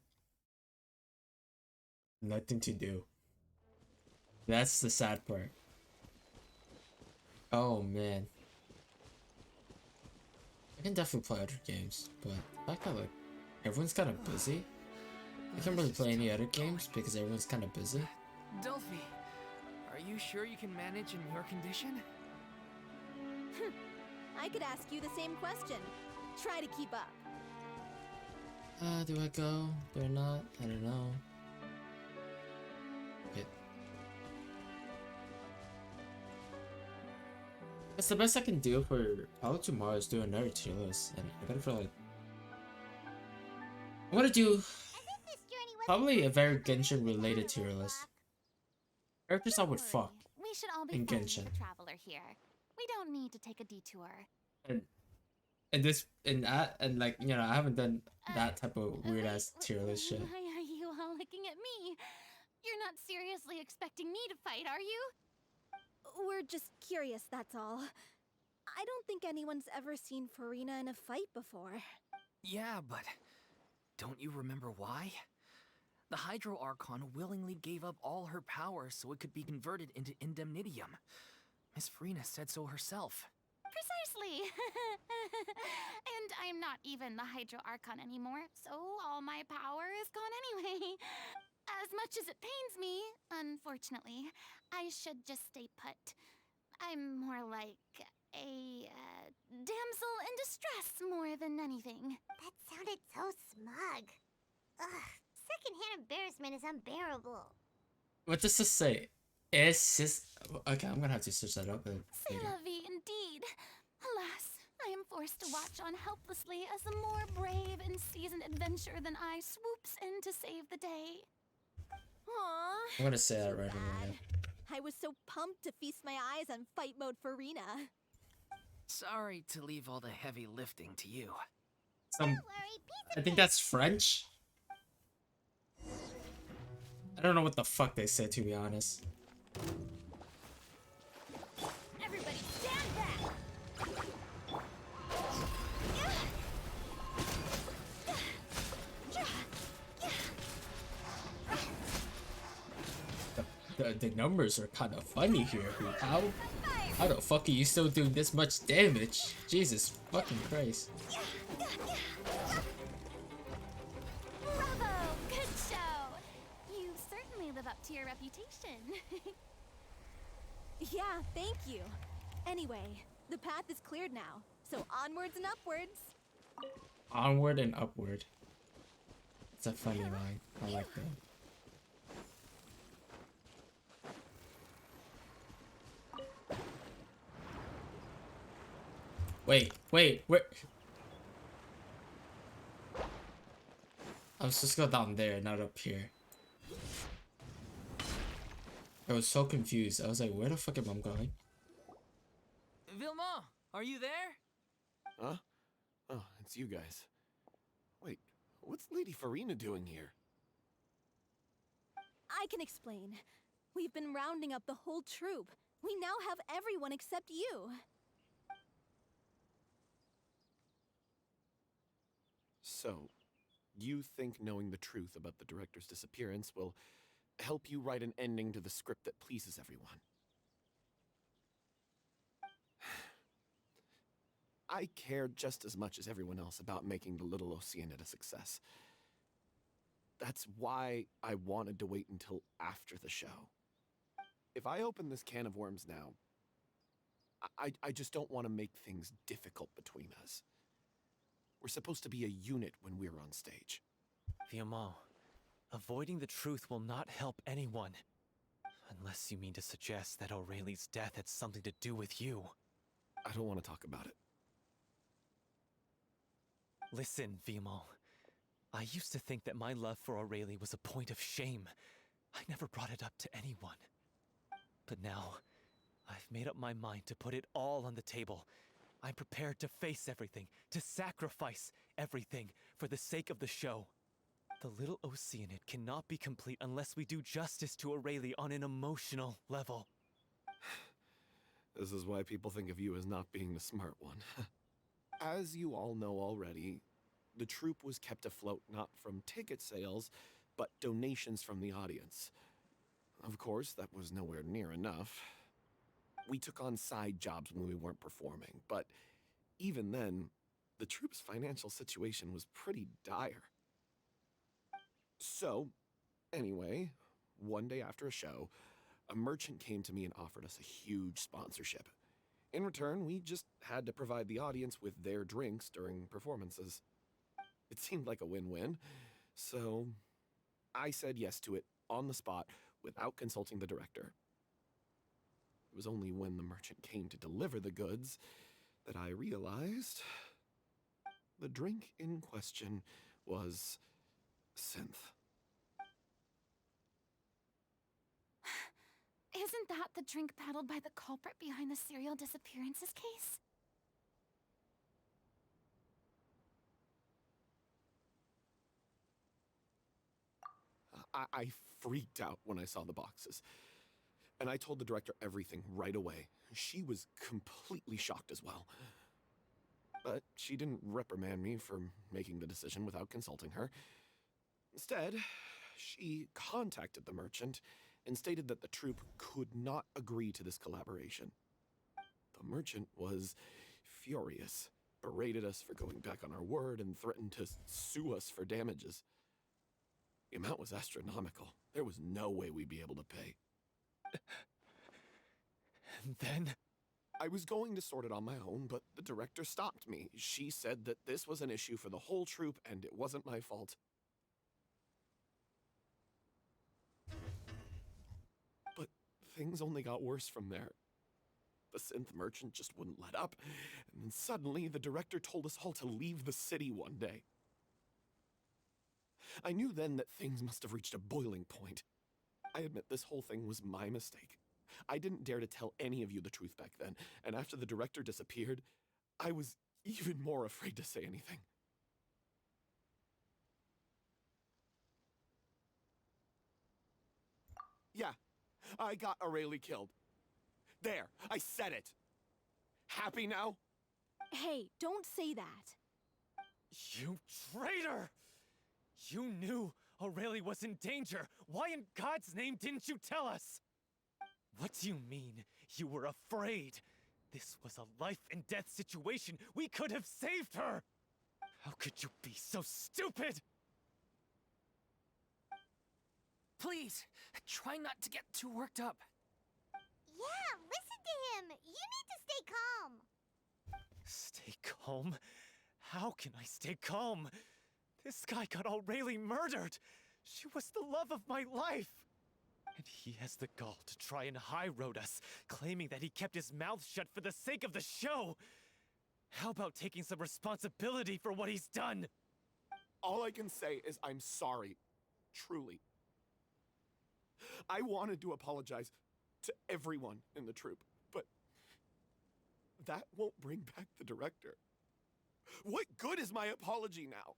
nothing to do. That's the sad part. Oh man. I can definitely play other games, but the fact that like everyone's kind of busy, I can't really play any other games because everyone's kind of busy. Delphi, are you sure you can manage in your condition? I could ask you the same question. Try to keep up. Do I go? Do I not? I don't know. Okay. That's the best I can do for probably tomorrow is do another tier list, and I gotta feel like I'm gonna do As if this journey wasn't probably a very fun, Genshin related it's tier never list. lap. Characters I Don't would worry. fuck. We should all be in fine Genshin. with a traveler here. We don't need to take a detour. And this and that and like you know I haven't done that type of weird ass tier list shit. Why are you all looking at me? You're not seriously expecting me to fight, are you? We're just curious, that's all. I don't think anyone's ever seen Farina in a fight before. Yeah, but don't you remember why? The Hydro Archon willingly gave up all her power so it could be converted into Indemnitium. Miss Farina said so herself. Precisely. And I'm not even the Hydro Archon anymore, so all my power is gone anyway. As much as it pains me, unfortunately, I should just stay put. I'm more like a damsel in distress more than anything. That sounded so smug. Ugh, secondhand embarrassment is unbearable. What does this say? It's just okay. I'm gonna have to search that up C'est later. la vie indeed. Alas, I am forced to watch on helplessly as a more brave and seasoned adventurer than I swoops in to save the day. Aww. I'm gonna say that right Bad. away. I was so pumped to feast my eyes on fight mode for Rena. Sorry to leave all the heavy lifting to you. Some, Don't worry, pizza I think that's French. I don't know what the fuck they said, to be honest. Everybody stand back! The numbers are kind of funny here. How the fuck are you still doing this much damage? Jesus fucking Christ. Bravo! Good show! You certainly live up to your reputation. Yeah, thank you. Anyway, the path is cleared now, so onwards and upwards. Onward and upward. It's a funny line. I like that. Wait, where? I was just go down there, not up here. I was so confused. I was like, where the fuck am I going? Vilma, are you there? Huh? Oh, it's you guys. Wait, what's Lady Farina doing here? I can explain. We've been rounding up the whole troop. We now have everyone except you. So, you think knowing the truth about the director's disappearance will help you write an ending to the script that pleases everyone? I care just as much as everyone else about making the Little Oceanid a success. That's why I wanted to wait until after the show. If I open this can of worms now, I just don't want to make things difficult between us. We're supposed to be a unit when we're on stage. Vilma, avoiding the truth will not help anyone. Unless you mean to suggest that Aurelie's death had something to do with you. I don't want to talk about it. Listen, Vilma. I used to think that my love for Aurelie was a point of shame. I never brought it up to anyone. But now, I've made up my mind to put it all on the table. I'm prepared to face everything, to sacrifice everything for the sake of the show. The Little Oceanid cannot be complete unless we do justice to Aurelie on an emotional level. This is why people think of you as not being the smart one. As you all know already, the troupe was kept afloat not from ticket sales, but donations from the audience. Of course, that was nowhere near enough. We took on side jobs when we weren't performing, but even then, the troupe's financial situation was pretty dire. So, anyway, one day after a show, a merchant came to me and offered us a huge sponsorship. In return, we just had to provide the audience with their drinks during performances. It seemed like a win-win, so I said yes to it on the spot without consulting the director. It was only when the merchant came to deliver the goods that I realized the drink in question was synth. Isn't that the drink paddled by the culprit behind the serial disappearances case? I freaked out when I saw the boxes. And I told the director everything right away. She was completely shocked as well. But she didn't reprimand me for making the decision without consulting her. Instead, she contacted the merchant and stated that the troupe could not agree to this collaboration. The merchant was furious, berated us for going back on our word, and threatened to sue us for damages. The amount was astronomical. There was no way we'd be able to pay. And then? I was going to sort it on my own, but the director stopped me. She said that this was an issue for the whole troupe and it wasn't my fault. But things only got worse from there. The synth merchant just wouldn't let up, and then suddenly the director told us all to leave the city one day. I knew then that things must have reached a boiling point. I admit this whole thing was my mistake. I didn't dare to tell any of you the truth back then, and after the director disappeared, I was even more afraid to say anything. Yeah, I got Aurelie killed. There, I said it. Happy now? Hey, don't say that. You traitor! You knew Aurelie was in danger. Why in God's name didn't you tell us? What do you mean, you were afraid? This was a life and death situation. We could have saved her! How could you be so stupid? Please, try not to get too worked up. Yeah, listen to him. You need to stay calm. Stay calm? How can I stay calm? This guy got Aurelie murdered. She was the love of my life. And he has the gall to try and high-road us, claiming that he kept his mouth shut for the sake of the show. How about taking some responsibility for what he's done? All I can say is I'm sorry. Truly. I wanted to apologize to everyone in the troupe, but that won't bring back the director. What good is my apology now?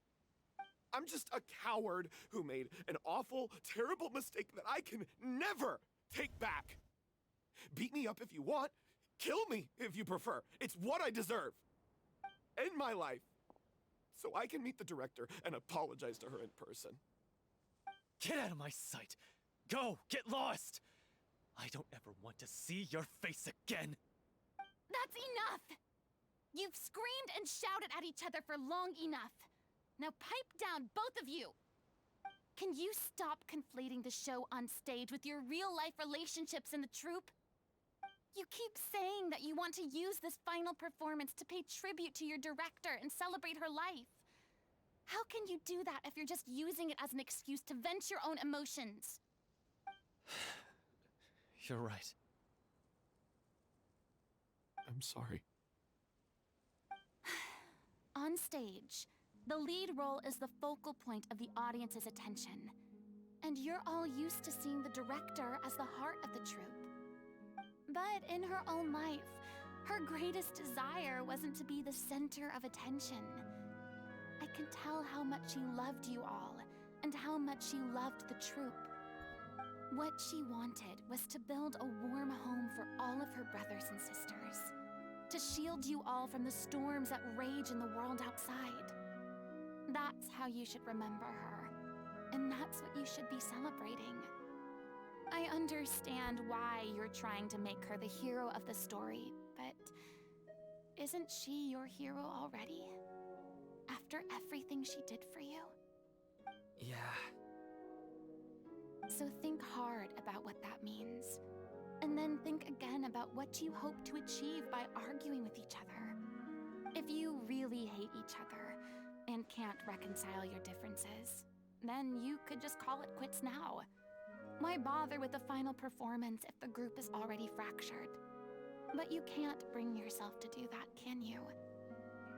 I'm just a coward who made an awful, terrible mistake that I can never take back. Beat me up if you want. Kill me if you prefer. It's what I deserve. End my life so I can meet the director and apologize to her in person. Get out of my sight! Go! Get lost! I don't ever want to see your face again! That's enough! You've screamed and shouted at each other for long enough. Now pipe down, both of you! Can you stop conflating the show on stage with your real-life relationships in the troupe? You keep saying that you want to use this final performance to pay tribute to your director and celebrate her life. How can you do that if you're just using it as an excuse to vent your own emotions? You're right. I'm sorry. On stage, the lead role is the focal point of the audience's attention. And you're all used to seeing the director as the heart of the troupe. But in her own life, her greatest desire wasn't to be the center of attention. I can tell how much she loved you all, and how much she loved the troupe. What she wanted was to build a warm home for all of her brothers and sisters. To shield you all from the storms that rage in the world outside. That's how you should remember her. And that's what you should be celebrating. I understand why you're trying to make her the hero of the story, but isn't she your hero already? After everything she did for you? Yeah. So think hard about what that means. And then think again about what you hope to achieve by arguing with each other. If you really hate each other and can't reconcile your differences, then you could just call it quits now. Why bother with the final performance if the group is already fractured? But you can't bring yourself to do that, can you?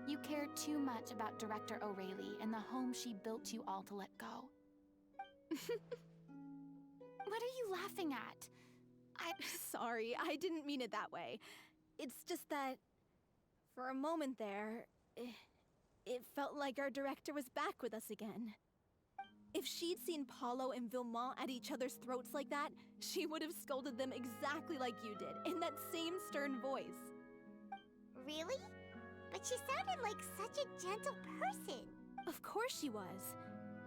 You care too much about Director Aurelie and the home she built you all to let go. What are you laughing at? Sorry, I didn't mean it that way. It's just that, for a moment there, it felt like our director was back with us again. If she'd seen Paulo and Vilmont at each other's throats like that, she would have scolded them exactly like you did, in that same stern voice. Really? But she sounded like such a gentle person. Of course she was.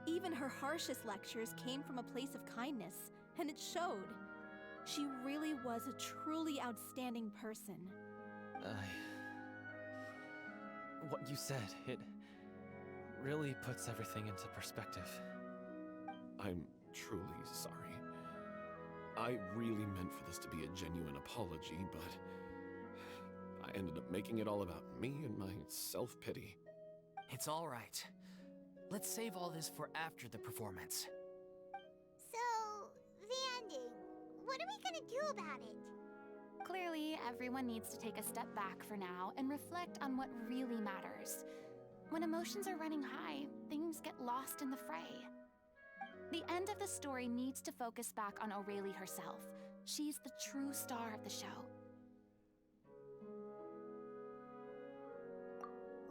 Even her harshest lectures came from a place of kindness, and it showed. She really was a truly outstanding person. What you said, it really puts everything into perspective. I'm truly sorry. I really meant for this to be a genuine apology, but I ended up making it all about me and my self-pity. It's all right. Let's save all this for after the performance. So, the ending. What are we gonna do about it? Clearly, everyone needs to take a step back for now and reflect on what really matters. When emotions are running high, things get lost in the fray. The end of the story needs to focus back on Aurelie herself. She's the true star of the show.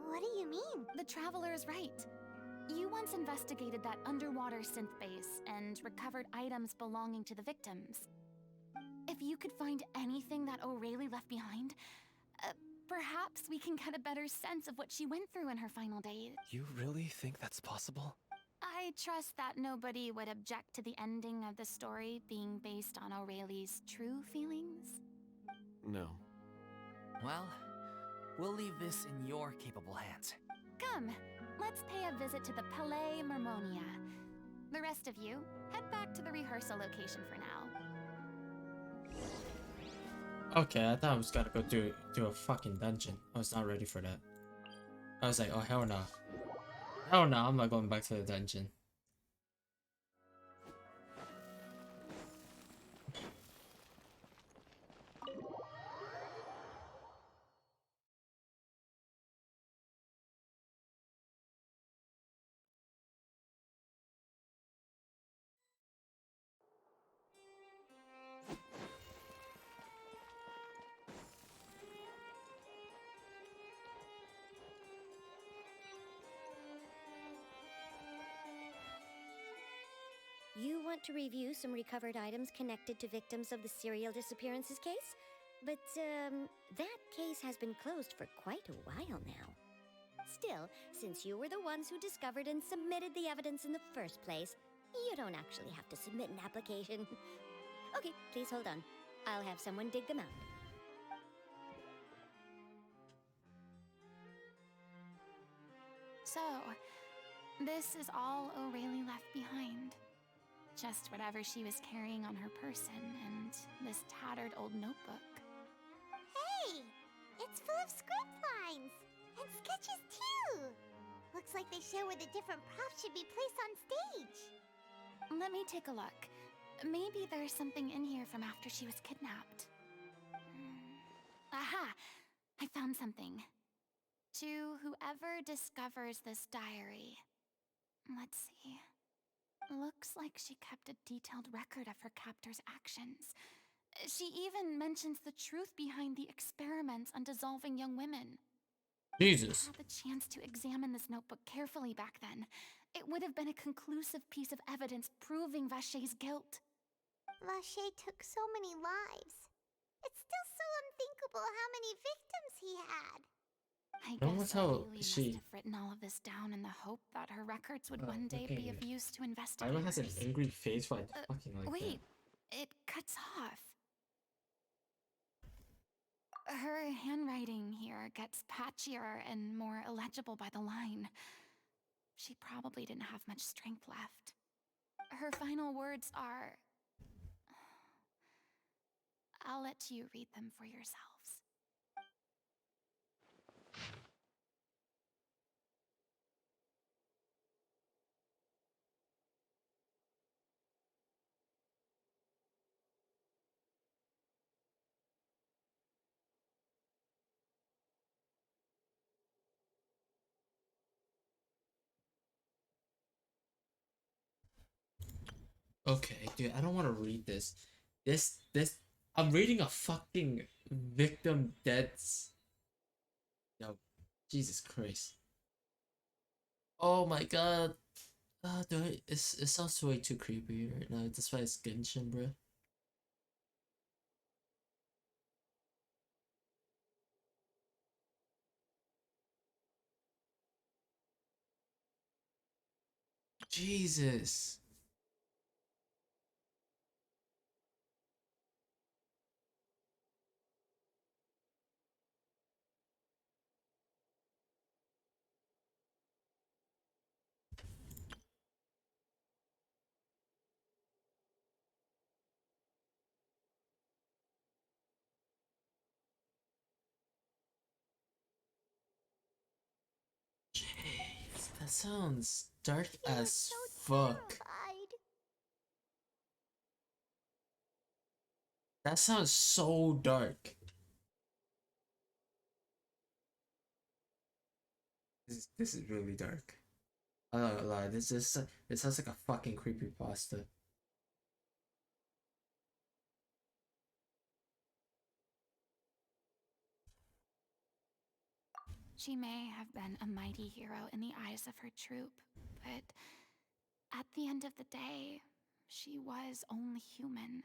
What do you mean? The Traveler is right. You once investigated that underwater synth base and recovered items belonging to the victims. If you could find anything that Aurelie left behind, perhaps we can get a better sense of what she went through in her final days. You really think that's possible? I trust that nobody would object to the ending of the story being based on Aurelie's true feelings. No. Well, we'll leave this in your capable hands. Come, let's pay a visit to the Palais Mermonia. The rest of you, head back to the rehearsal location for now. Okay, I thought I was gonna go do a fucking dungeon. I was not ready for that. I was like, oh hell no. Hell no, I'm not going back to the dungeon. You want to review some recovered items connected to victims of the serial disappearances case? But, that case has been closed for quite a while now. Still, since you were the ones who discovered and submitted the evidence in the first place, you don't actually have to submit an application. Okay, please hold on. I'll have someone dig them out. So, this is all Aurelie left behind. Just whatever she was carrying on her person and this tattered old notebook. Hey! It's full of script lines! And sketches too! Looks like they show where the different props should be placed on stage. Let me take a look. Maybe there's something in here from after she was kidnapped. Aha! I found something. To whoever discovers this diary. Let's see. Looks like she kept a detailed record of her captor's actions. She even mentions the truth behind the experiments on dissolving young women. Jesus. If I had the chance to examine this notebook carefully back then, it would have been a conclusive piece of evidence proving Vacher's guilt. Vacher took so many lives. It's still so unthinkable how many victims he had. I Don't guess tell Aurelie she- must have written all of this down in the hope that her records would one day be of use to Ivan investigators. has an angry face for fucking like Wait, it cuts off. Her handwriting here gets patchier and more illegible by the line. She probably didn't have much strength left. Her final words are... I'll let you read them for yourselves. that. Okay, dude, I don't want to read this. This, I'm reading a fucking victim deaths. No, Jesus Christ. Oh my god. Dude, it sounds way too creepy right now. That's why it's Genshin, bro. Jesus. Jeez, that sounds dark He was as so fuck. terrified. That sounds so dark. This is really dark. I'm not gonna lie, this sounds like a fucking creepypasta. She may have been a mighty hero in the eyes of her troop, but at the end of the day, she was only human.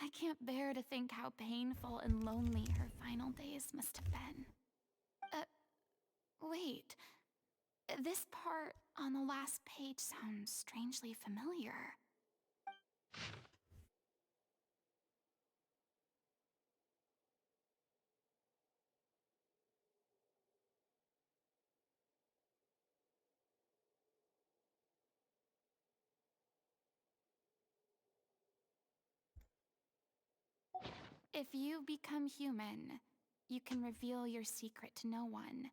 I can't bear to think how painful and lonely her final days must have been. Wait. This part on the last page sounds strangely familiar. If you become human, you can reveal your secret to no one.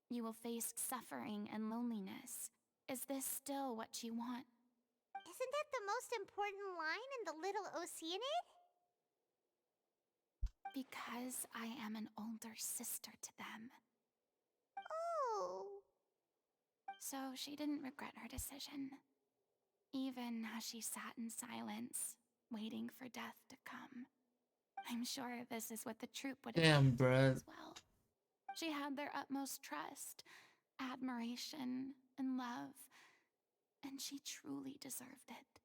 You will face suffering and loneliness. Is this still what you want? Isn't that the most important line in the Little Oceanid? Because I am an older sister to them. Oh. So she didn't regret her decision. Even as she sat in silence, waiting for death to come. I'm sure this is what the troop would have Damn, wanted bruh. as well. She had their utmost trust, admiration, and love, and she truly deserved it.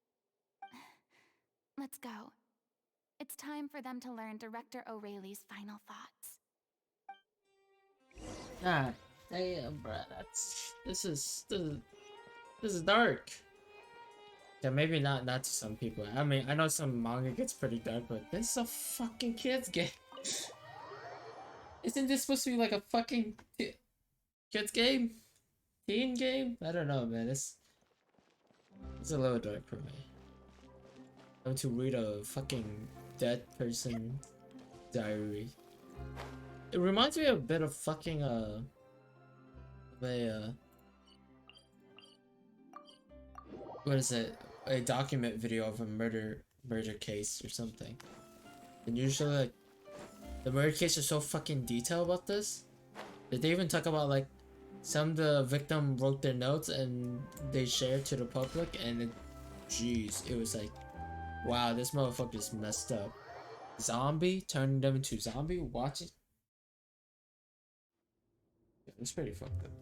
Let's go. It's time for them to learn Director O'Reilly's final thoughts. God damn, bruh. This is dark. Yeah, maybe not to some people. I mean, I know some manga gets pretty dark, but this is a fucking kids game. Isn't this supposed to be like a fucking kids game? Teen game? I don't know, man. It's a little dark for me. I'm to read a fucking dead person diary. It reminds me a bit of fucking what is it? A document video of a murder case or something. And usually like the murder case is so fucking detailed about this. Did they even talk about like some of the victim wrote their notes and they shared to the public, and it, jeez, it was like, wow, this motherfucker's messed up. Zombie, turning them into zombie, watching. Yeah, it's pretty fucked up.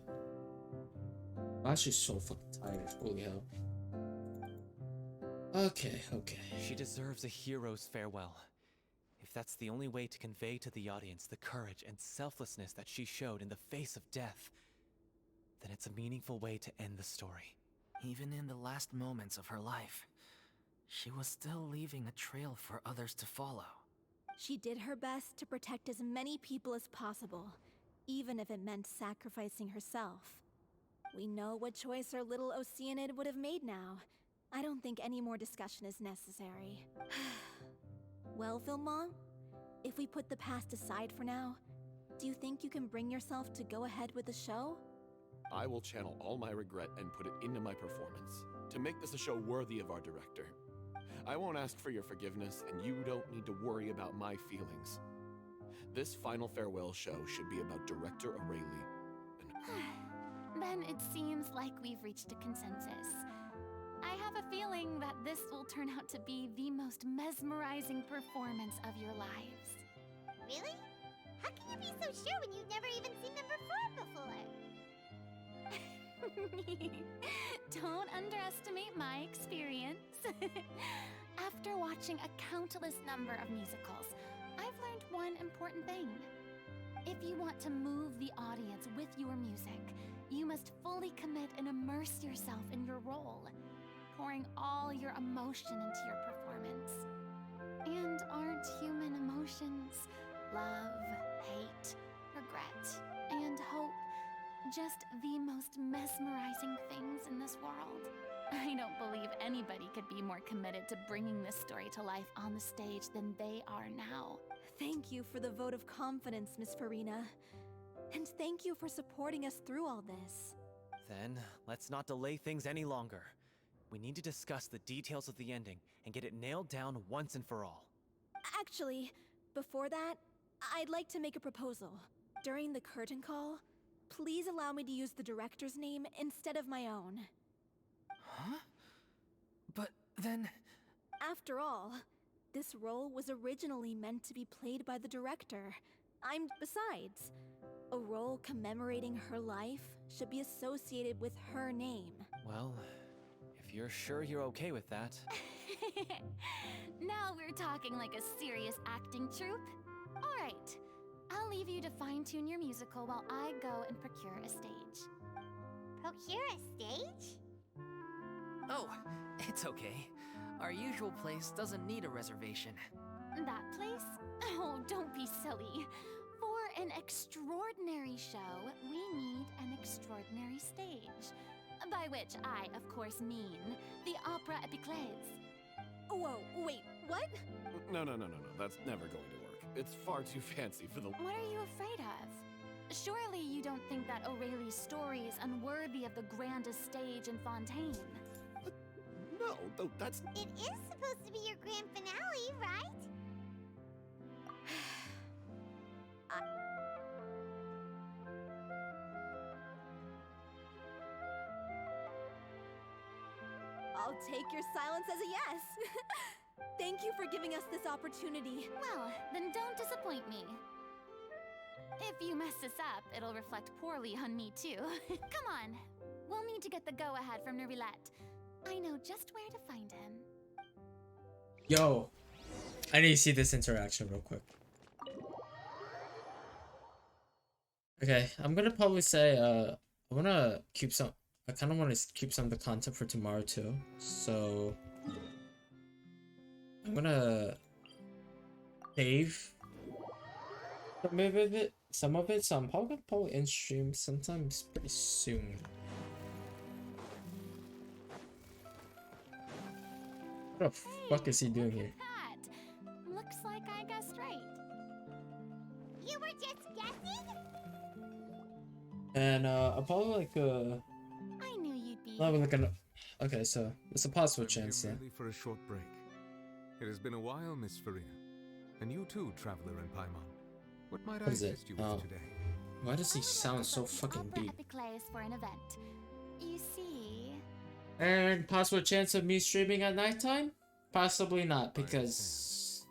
I'm actually so fucking tired, holy hell. Okay. She deserves a hero's farewell. If that's the only way to convey to the audience the courage and selflessness that she showed in the face of death, then it's a meaningful way to end the story. Even in the last moments of her life, she was still leaving a trail for others to follow. She did her best to protect as many people as possible, even if it meant sacrificing herself. We know what choice our little Oceanid would have made now. I don't think any more discussion is necessary. Well, Vilmont, if we put the past aside for now, do you think you can bring yourself to go ahead with the show? I will channel all my regret and put it into my performance to make this a show worthy of our director. I won't ask for your forgiveness, and you don't need to worry about my feelings. This final farewell show should be about Director O'Reilly and her. Then it seems like we've reached a consensus. I have a feeling that this will turn out to be the most mesmerizing performance of your lives. Really? How can you be so sure when you've never even seen them perform before? Don't underestimate my experience. After watching a countless number of musicals, I've learned one important thing. If you want to move the audience with your music, you must fully commit and immerse yourself in your role, pouring all your emotion into your performance. And aren't human emotions, love, hate, regret, and hope, just the most mesmerizing things in this world? I don't believe anybody could be more committed to bringing this story to life on the stage than they are now. Thank you for the vote of confidence, Miss Farina. And thank you for supporting us through all this. Then, let's not delay things any longer. We need to discuss the details of the ending and get it nailed down once and for all. Actually, before that, I'd like to make a proposal. During the curtain call, please allow me to use the director's name instead of my own. Huh? But then... After all, this role was originally meant to be played by the director. Besides, a role commemorating her life should be associated with her name. Well, if you're sure you're okay with that. Now we're talking like a serious acting troupe. All right, I'll leave you to fine-tune your musical while I go and procure a stage. Procure a stage? Oh, it's okay. Our usual place doesn't need a reservation. That place? Oh, don't be silly. For an extraordinary show, we need an extraordinary stage. By which I, of course, mean the Opera Epiclese. Whoa, wait, what? No. That's never going to work. It's far too fancy for the... What are you afraid of? Surely you don't think that Aurelie's story is unworthy of the grandest stage in Fontaine? No, though that's... It is supposed to be your grand finale, right? I'll take your silence as a yes. Thank you for giving us this opportunity. Well, then don't disappoint me. If you mess this up, it'll reflect poorly on me too. Come on, we'll need to get the go-ahead from Nerilette. I know just where to find him. Yo, I need to see this interaction real quick. Okay, I'm gonna probably say, I wanna keep some, I kind of want to keep some of the content for tomorrow too. So, I'm gonna save some of it, so I'm probably gonna in stream sometimes pretty soon. What the fuck is he doing here? That looks like I guessed right. You were just guessing? And I'll probably I knew you'd be. probably okay, so there's a possible chance We're there. ready for a short break. It has been a while, Miss Farina. And you too, traveler in Paimon. What might I What is it? assist you with Oh. today? Why does he sound so fucking Opera deep? Epiclese for an event. You see. And possible chance of me streaming at nighttime? Possibly not, because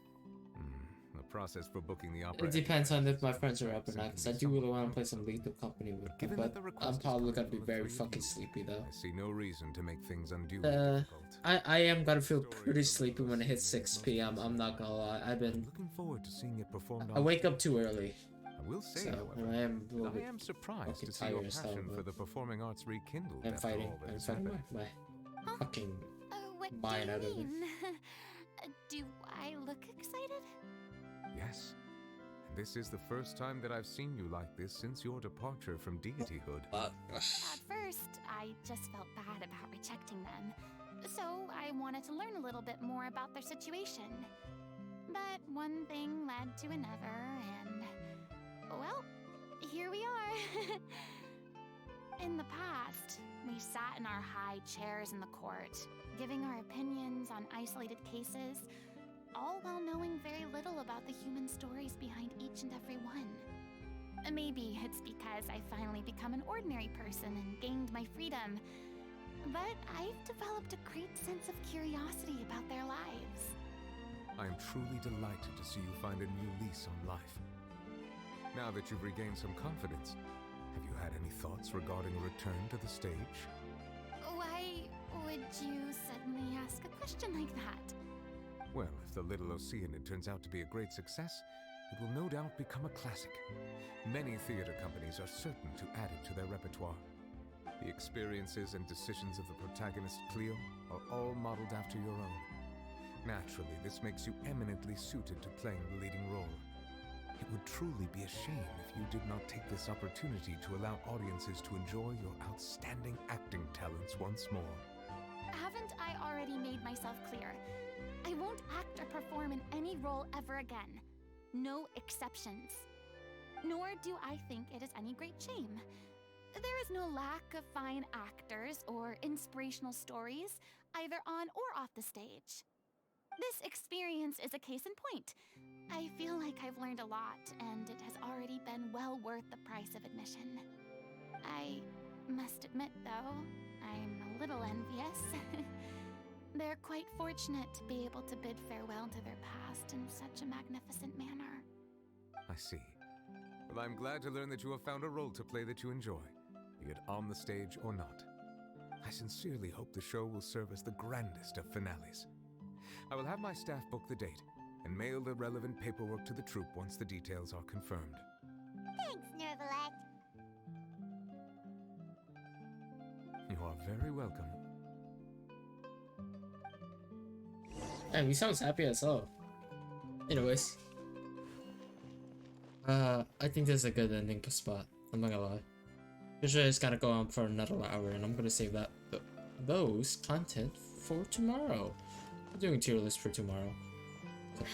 The process for booking the opera. it depends on if my friends are up or It not. can Because be I do really somewhat want to play some complicated. Lethal Company with them, Given but that the request I'm is probably gonna coming be from the very three of fucking you, sleepy though. I see no reason to make things unduly Uh, difficult. I am gonna feel pretty sleepy when it hits 6 p.m. I'm not gonna lie. I've been Looking forward to seeing it performed I on wake up too early, I will say, so however, I am a little that I bit. am surprised fucking to see your tired as hell, passion for but the performing arts rekindled I'm after fighting. all that I'm has fighting happened. my fucking What mind do out you of it. mean? Do I look excited? Yes. And this is the first time that I've seen you like this since your departure from deityhood. At first, I just felt bad about rejecting them. So I wanted to learn a little bit more about their situation. But one thing led to another, and well, here we are. In the past, we sat in our high chairs in the court, giving our opinions on isolated cases, all while knowing very little about the human stories behind each and every one. Maybe it's because I finally become an ordinary person and gained my freedom, but I've developed a great sense of curiosity about their lives. I am truly delighted to see you find a new lease on life. Now that you've regained some confidence, have you had any thoughts regarding a return to the stage? Why would you suddenly ask a question like that? Well, if the Little Oceanid turns out to be a great success, it will no doubt become a classic. Many theater companies are certain to add it to their repertoire. The experiences and decisions of the protagonist, Cleo, are all modeled after your own. Naturally, this makes you eminently suited to playing the leading role. It would truly be a shame if you did not take this opportunity to allow audiences to enjoy your outstanding acting talents once more. Haven't I already made myself clear? I won't act or perform in any role ever again. No exceptions. Nor do I think it is any great shame. There is no lack of fine actors or inspirational stories, either on or off the stage. This experience is a case in point. I feel like I've learned a lot, and it has already been well worth the price of admission. I must admit, though, I'm a little envious. They're quite fortunate to be able to bid farewell to their past in such a magnificent manner. I see. Well, I'm glad to learn that you have found a role to play that you enjoy, be it on the stage or not. I sincerely hope the show will serve as the grandest of finales. I will have my staff book the date and mail the relevant paperwork to the troupe once the details are confirmed. Thanks, Nervalette. You are very welcome. Hey, he sounds happy as hell. Anyways. I think this is a good ending spot. I'm not gonna lie. Usually it's gotta go on for another hour, and I'm gonna save that those content for tomorrow. I'm doing tier list for tomorrow. So.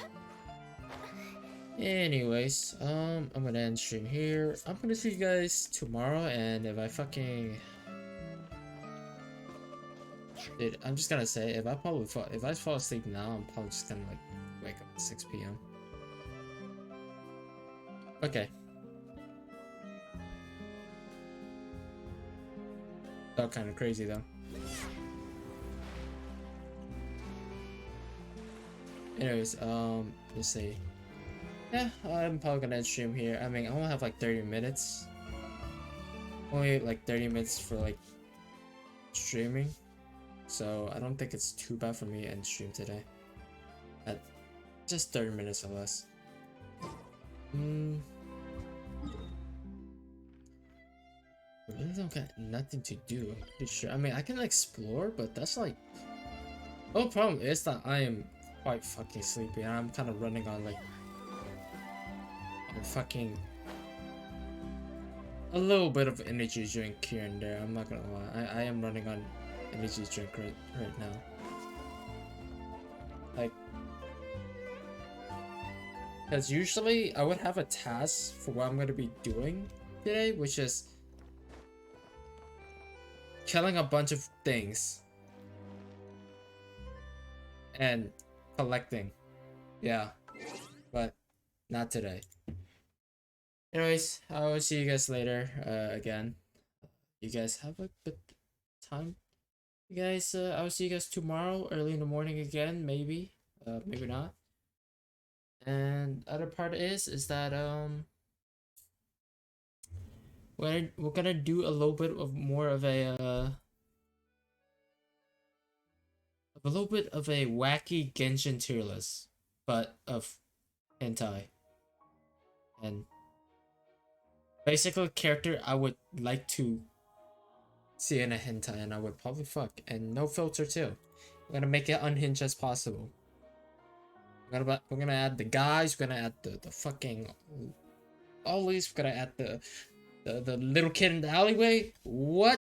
Anyways, I'm gonna end stream here. I'm gonna see you guys tomorrow, and if I fucking dude, I'm just gonna say if I fall asleep now, I'm probably just gonna like wake up at 6 p.m. Okay. Felt kind of crazy though. Anyways, let's see. Yeah, I'm probably gonna end stream here. I mean, I only have like 30 minutes. Only like 30 minutes for like streaming. So I don't think it's too bad for me to end stream today. At just 30 minutes or less. I really don't got nothing to do. I'm pretty sure. I mean, I can explore, but that's like. The problem is that I am quite fucking sleepy, and I'm kind of running on like. Fucking. A little bit of energy drink here and there. I'm not gonna lie. I am running on energy drink right now. Like. Because usually I would have a task for what I'm gonna be doing today, which is killing a bunch of things and collecting. Yeah, but not today. Anyways, I will see you guys later. Again, you guys have a good time. You guys, I will see you guys tomorrow early in the morning again. Maybe, maybe not. And other part is that we're gonna do a little bit of more of a wacky Genshin tier list, but of hentai. And basically character I would like to see in a hentai, and I would probably fuck, and no filter too. We're gonna make it unhinged as possible. We're gonna add the guys, we're gonna add the fucking always, we're gonna add the little kid in the alleyway. What?